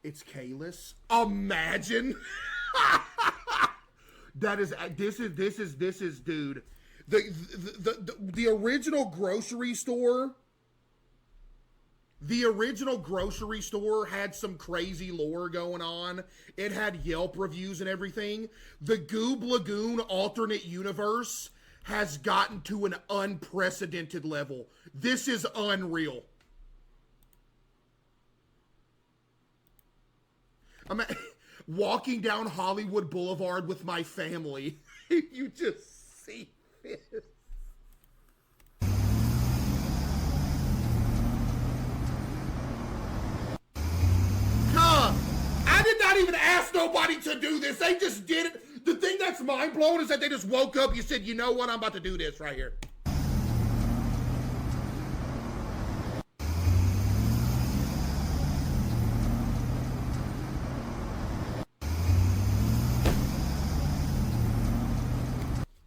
It's Kalis. Imagine. This is, dude. The original grocery store. The original grocery store had some crazy lore going on. It had Yelp reviews and everything. The Gooblagoon alternate universe has gotten to an unprecedented level. This is unreal. I'm walking down Hollywood Boulevard with my family. You just see this. I did not even ask nobody to do this. They just did it. The thing that's mind-blowing is that they just woke up. You said, you know what? I'm about to do this right here.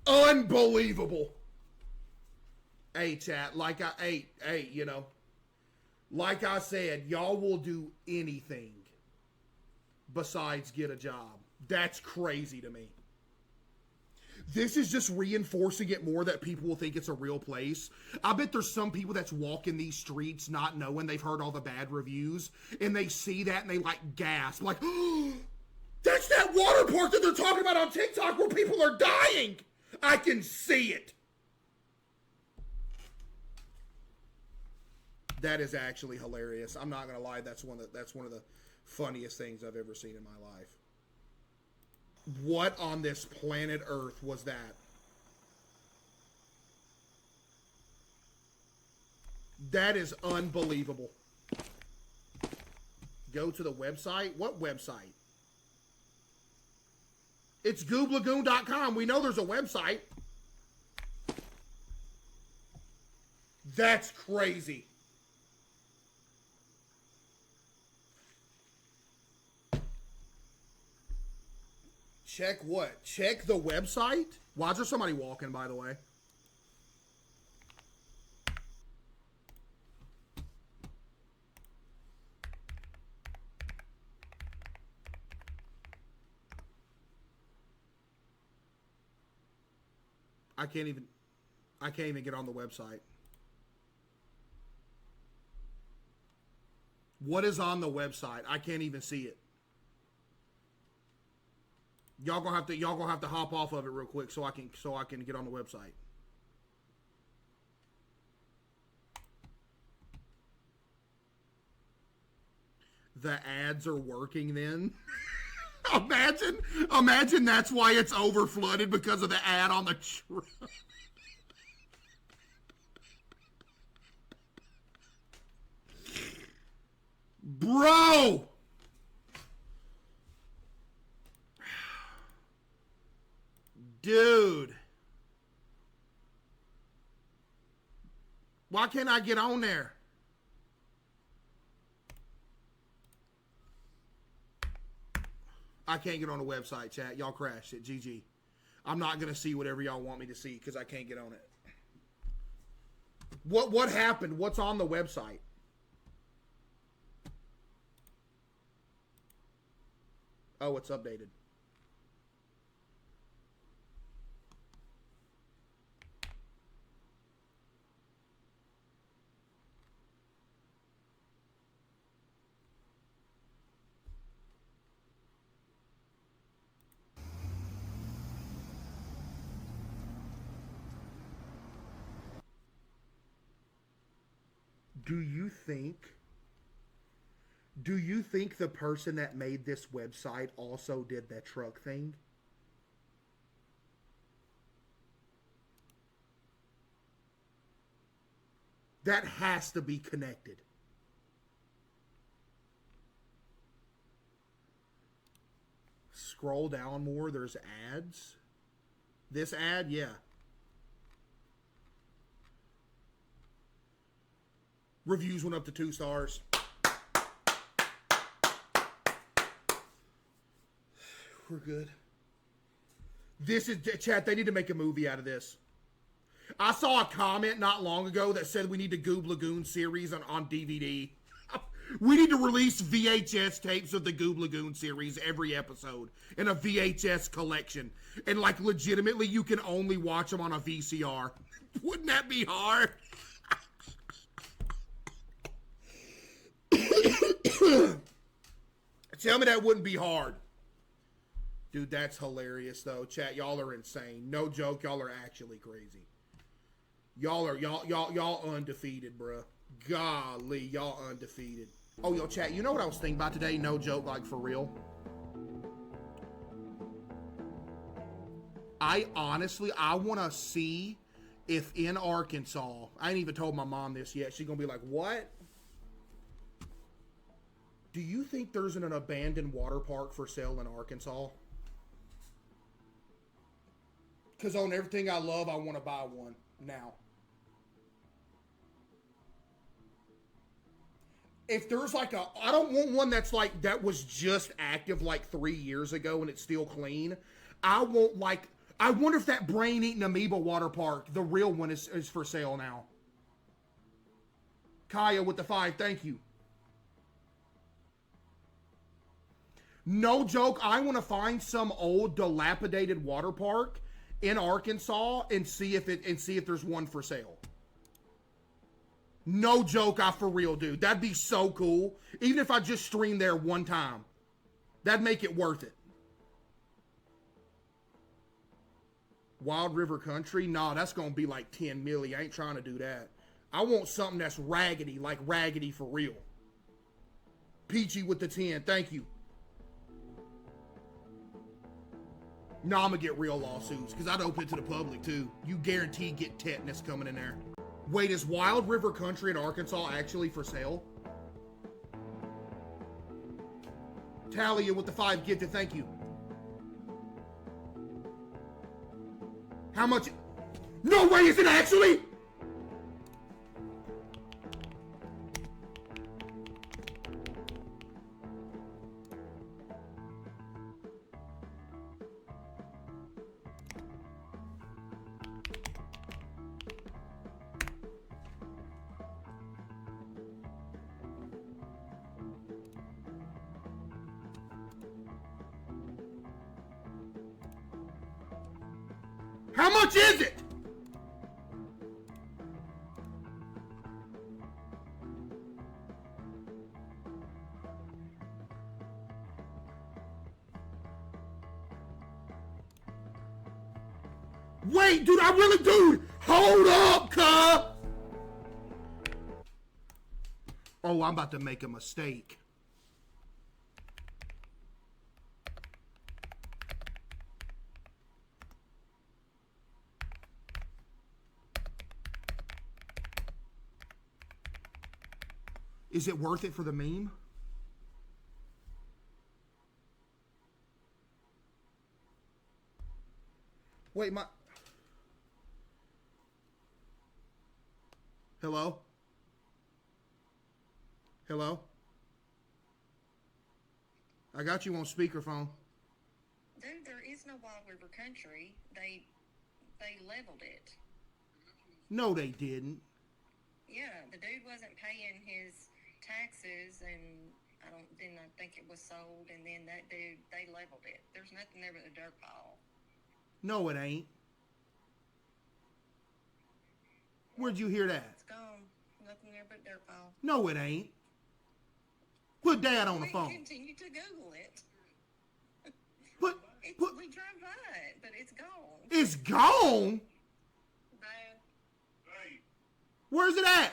Unbelievable. Hey, chat, like I said, y'all will do anything besides get a job. That's crazy to me. This is just reinforcing it more that people will think it's a real place. I bet there's some people that's walking these streets not knowing, they've heard all the bad reviews, and they see that and they like gasp, like, oh, that's that water park that they're talking about on TikTok where people are dying. I can see it. That is actually hilarious. I'm not gonna lie. That's one of the funniest things I've ever seen in my life. What on this planet Earth was that? That is unbelievable. Go to the website. What website? It's Gooblagoon.com. We know there's a website. That's crazy. Check what? Check the website? Why is there somebody walking, by the way? I can't even get on the website. What is on the website? I can't even see it. Y'all gonna have to hop off of it real quick so I can get on the website. The ads are working then. Imagine that's why it's over flooded, because of the ad on the truck. Bro! Dude. Why can't I get on there? I can't get on the website, chat. Y'all crashed it. GG. I'm not going to see whatever y'all want me to see because I can't get on it. What happened? What's on the website? Oh, it's updated. Do you think the person that made this website also did that truck thing? That has to be connected. Scroll down more. There's ads. This ad, yeah. Reviews went up to 2 stars. We're good. This is, chat, they need to make a movie out of this. I saw a comment not long ago that said we need a Gooblagoon series on DVD. We need to release VHS tapes of the Gooblagoon series every episode in a VHS collection. And like legitimately you can only watch them on a VCR. Wouldn't that be hard? Tell me that wouldn't be hard. Dude, that's hilarious though. Chat, y'all are insane. No joke, y'all are actually crazy. Y'all undefeated, bruh. Golly, y'all undefeated. Oh, yo, chat, you know what I was thinking about today? No joke, like for real. I want to see if in Arkansas, I ain't even told my mom this yet. She's going to be like, what? Do you think there's an abandoned water park for sale in Arkansas? Because on everything I love, I want to buy one now. If there's like I don't want one that's like, that was just active like 3 years ago and it's still clean. I wonder if that brain-eating amoeba water park, the real one, is for sale now. Kaya with the 5, thank you. No joke, I want to find some old dilapidated water park in Arkansas and see if there's one for sale. No joke, I for real, dude. That'd be so cool. Even if I just stream there one time. That'd make it worth it. Wild River Country? Nah, that's going to be like 10 milli. I ain't trying to do that. I want something that's raggedy, like raggedy for real. Peachy with the 10, thank you. No, I'm going to get real lawsuits because I'd open it to the public too. You guarantee get tetanus coming in there. Wait, is Wild River Country in Arkansas actually for sale? Talia with the 5 gifted, thank you. How much? No way, is it actually? How much is it? Wait, dude, hold up, cuh. Oh, I'm about to make a mistake. Is it worth it for the meme? Wait, Hello? Hello? I got you on speakerphone. Dude, there is no Wild River Country. They leveled it. No, they didn't. Yeah, the dude wasn't paying his taxes, and I think it was sold, and then that dude, they leveled it. There's nothing there but a dirt pile. No, it ain't. Where'd you hear that? It's gone. Nothing there but dirt pile. No, it ain't. Put Dad on the We phone. continue to Google it. Put. We drive by it, but it's gone. It's gone? Bad. Where's it at?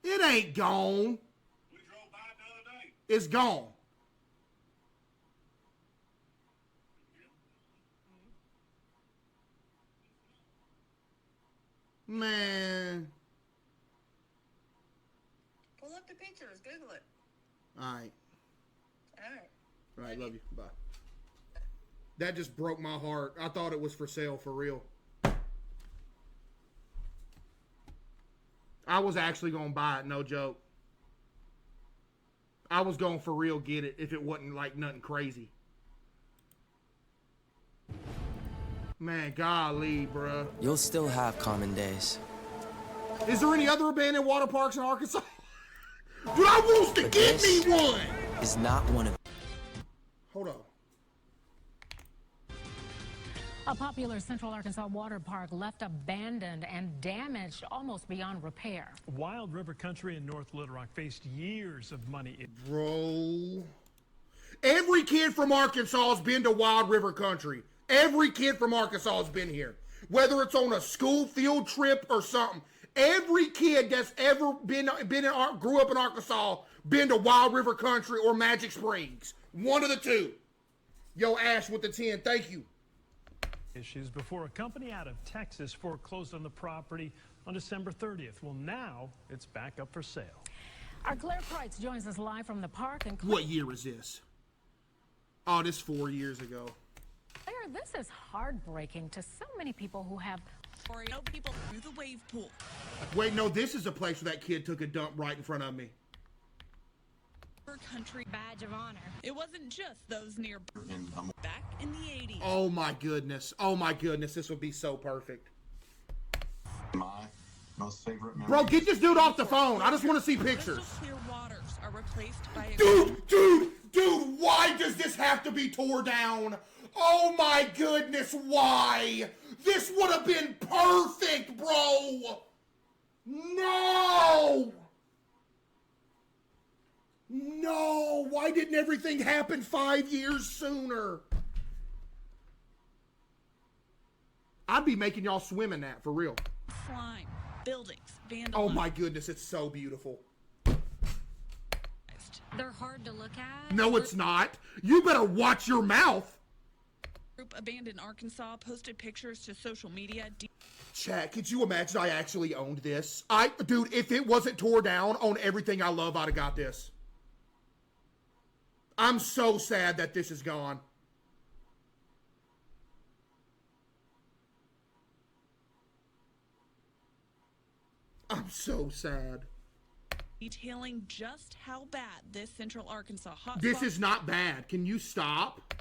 It ain't gone. We drove by it the other day. It's gone. Man. Pull up the pictures. Google it. All right. All right. All right, love you. Bye. That just broke my heart. I thought it was for sale for real. I was actually going to buy it, no joke. I was going for real get it if it wasn't like nothing crazy. Man, golly, bruh. You'll still have common days. Is there any other abandoned water parks in Arkansas? Dude, I wants to get me one! Is not one of... Hold on. A popular Central Arkansas water park left abandoned and damaged almost beyond repair. Wild River Country in North Little Rock faced years of money. Bro. Every kid from Arkansas has been to Wild River Country. Every kid from Arkansas has been here. Whether it's on a school field trip or something. Every kid that's ever grew up in Arkansas, been to Wild River Country or Magic Springs. One of the two. Yo, Ash with the 10, thank you. Issues before a company out of Texas foreclosed on the property on December 30th. Well, now it's back up for sale. Our Claire Price joins us live from the park. And what year is this? Oh, this 4 years ago. Claire, this is heartbreaking to so many people who have... No people through the wave pool. Wait, no, this is a place where that kid took a dump right in front of me. Country badge of honor. It wasn't just those near back in the 80s. Oh my goodness. Oh my goodness. This would be so perfect. My most favorite memory. Bro, get this dude off the phone. I just want to see pictures. Clear waters are replaced by a Dude, why does this have to be tore down? Oh my goodness, why? This would have been perfect, bro. No. No, why didn't everything happen 5 years sooner? I'd be making y'all swim in that, for real. slime, buildings, vandalism. Oh my goodness, it's so beautiful. They're hard to look at. No, it's not. You better watch your mouth. Group Abandoned Arkansas posted pictures to social media. Chat, could you imagine I actually owned this? Dude, if it wasn't tore down on everything I love, I'd have got this. I'm so sad that this is gone. I'm so sad. Detailing just how bad this Central Arkansas hotspot This is not bad. Can you stop?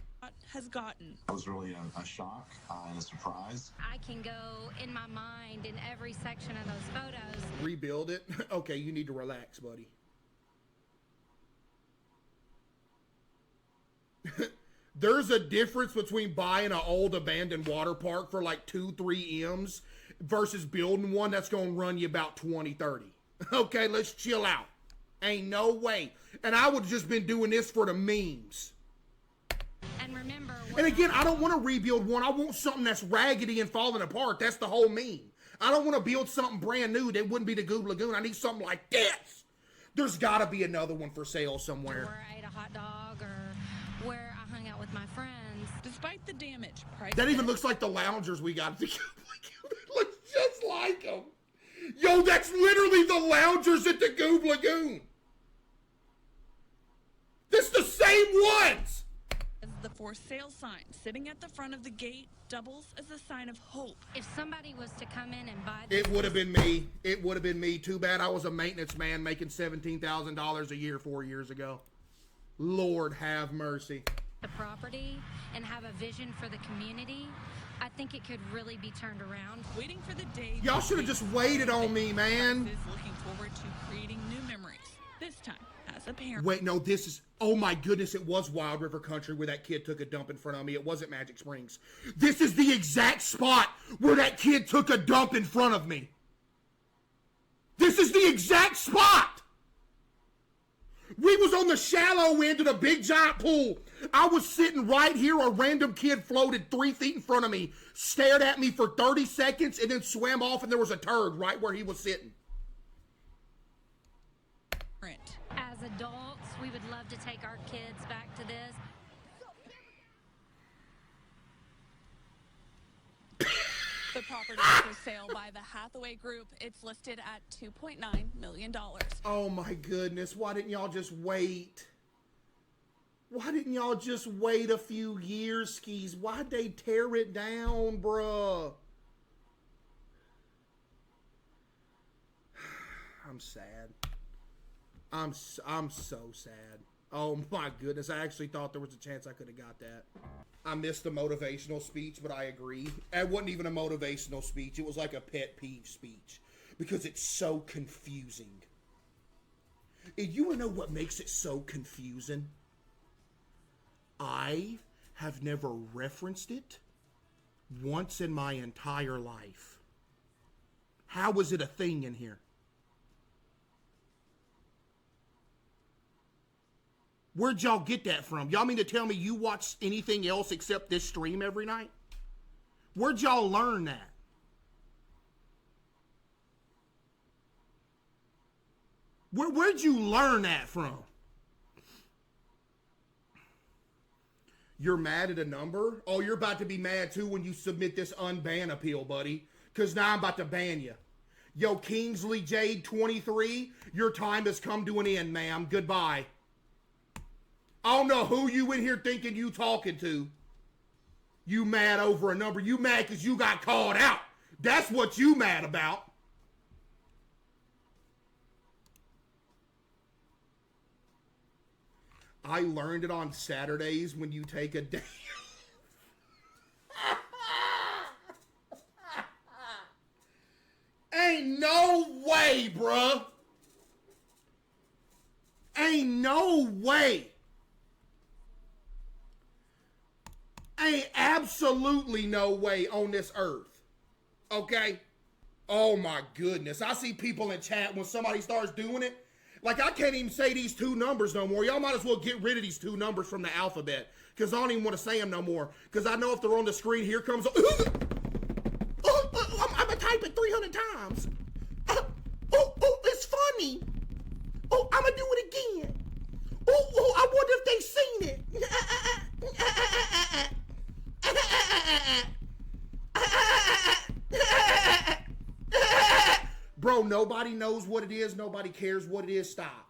has gotten. It was really a shock and a surprise. I can go in my mind in every section of those photos. Rebuild it? Okay, you need to relax, buddy. There's a difference between buying an old abandoned water park for like 2-3 M's versus building one that's going to run you about 20-30. Okay, let's chill out. Ain't no way. And I would have just been doing this for the memes. And remember, and again, I don't want to rebuild one. I want something that's raggedy and falling apart. That's the whole meme. I don't want to build something brand new that wouldn't be the Gooblagoon. I need something like this. There's got to be another one for sale somewhere. where I ate a hot dog or where I hung out with my friends. Despite the damage, price That even looks like the loungers we got at the Gooblagoon. It looks just like them. Yo, that's literally the loungers at the Gooblagoon. This the same ones. The for sale sign sitting at the front of the gate doubles as a sign of hope. If somebody was to come in and buy this, It would have been me. It would have been me. Too bad I was a maintenance man making $17,000 a year 4 years ago. Lord have mercy. the property and have a vision for the community, I think it could really be turned around. Waiting for the day. Y'all should have just waited on me, man. Looking forward to creating new memories. This time as a parent. Wait, no, this is, oh my goodness, it was Wild River Country where that kid took a dump in front of me. It wasn't Magic Springs. This is the exact spot where that kid took a dump in front of me. This is the exact spot. We was on the shallow end of the big giant pool. I was sitting right here. A random kid floated 3 feet in front of me, stared at me for 30 seconds, and then swam off, and there was a turd right where he was sitting. As adults, we would love to take our kids back to this. The property is for sale by the Hathaway Group. It's listed at $2.9 million. Oh my goodness, why didn't y'all just wait? Why didn't y'all just wait a few years, skis? Why'd they tear it down, bruh? I'm sad. I'm so sad. Oh my goodness, I actually thought there was a chance I could have got that. I missed the motivational speech, but I agree. It wasn't even a motivational speech. It was like a pet peeve speech because it's so confusing. And you want to know what makes it so confusing? I have never referenced it once in my entire life. How was it a thing in here? Where'd y'all get that from? Y'all mean to tell me you watch anything else except this stream every night? Where'd y'all learn that? Where'd you learn that from? You're mad at a number? Oh, you're about to be mad too when you submit this unban appeal, buddy. Because now I'm about to ban you. Yo, Kingsley Jade 23, your time has come to an end, ma'am. Goodbye. I don't know who you in here thinking you talking to. You mad over a number. You mad because you got called out. That's what you mad about. I learned it on Saturdays when you take a day. Ain't no way, bruh. Ain't no way. Ain't absolutely no way on this earth. Okay? Oh my goodness. I see people in chat when somebody starts doing it. Like, I can't even say these two numbers no more. Y'all might as well get rid of these two numbers from the alphabet. Because I don't even want to say them no more. Because I know if they're on the screen, here comes... I'm going to type it 300 times. It's funny. Oh, I'm going to do it again. Oh, I wonder if they seen it. Bro, nobody knows what it is. Nobody cares what it is. Stop.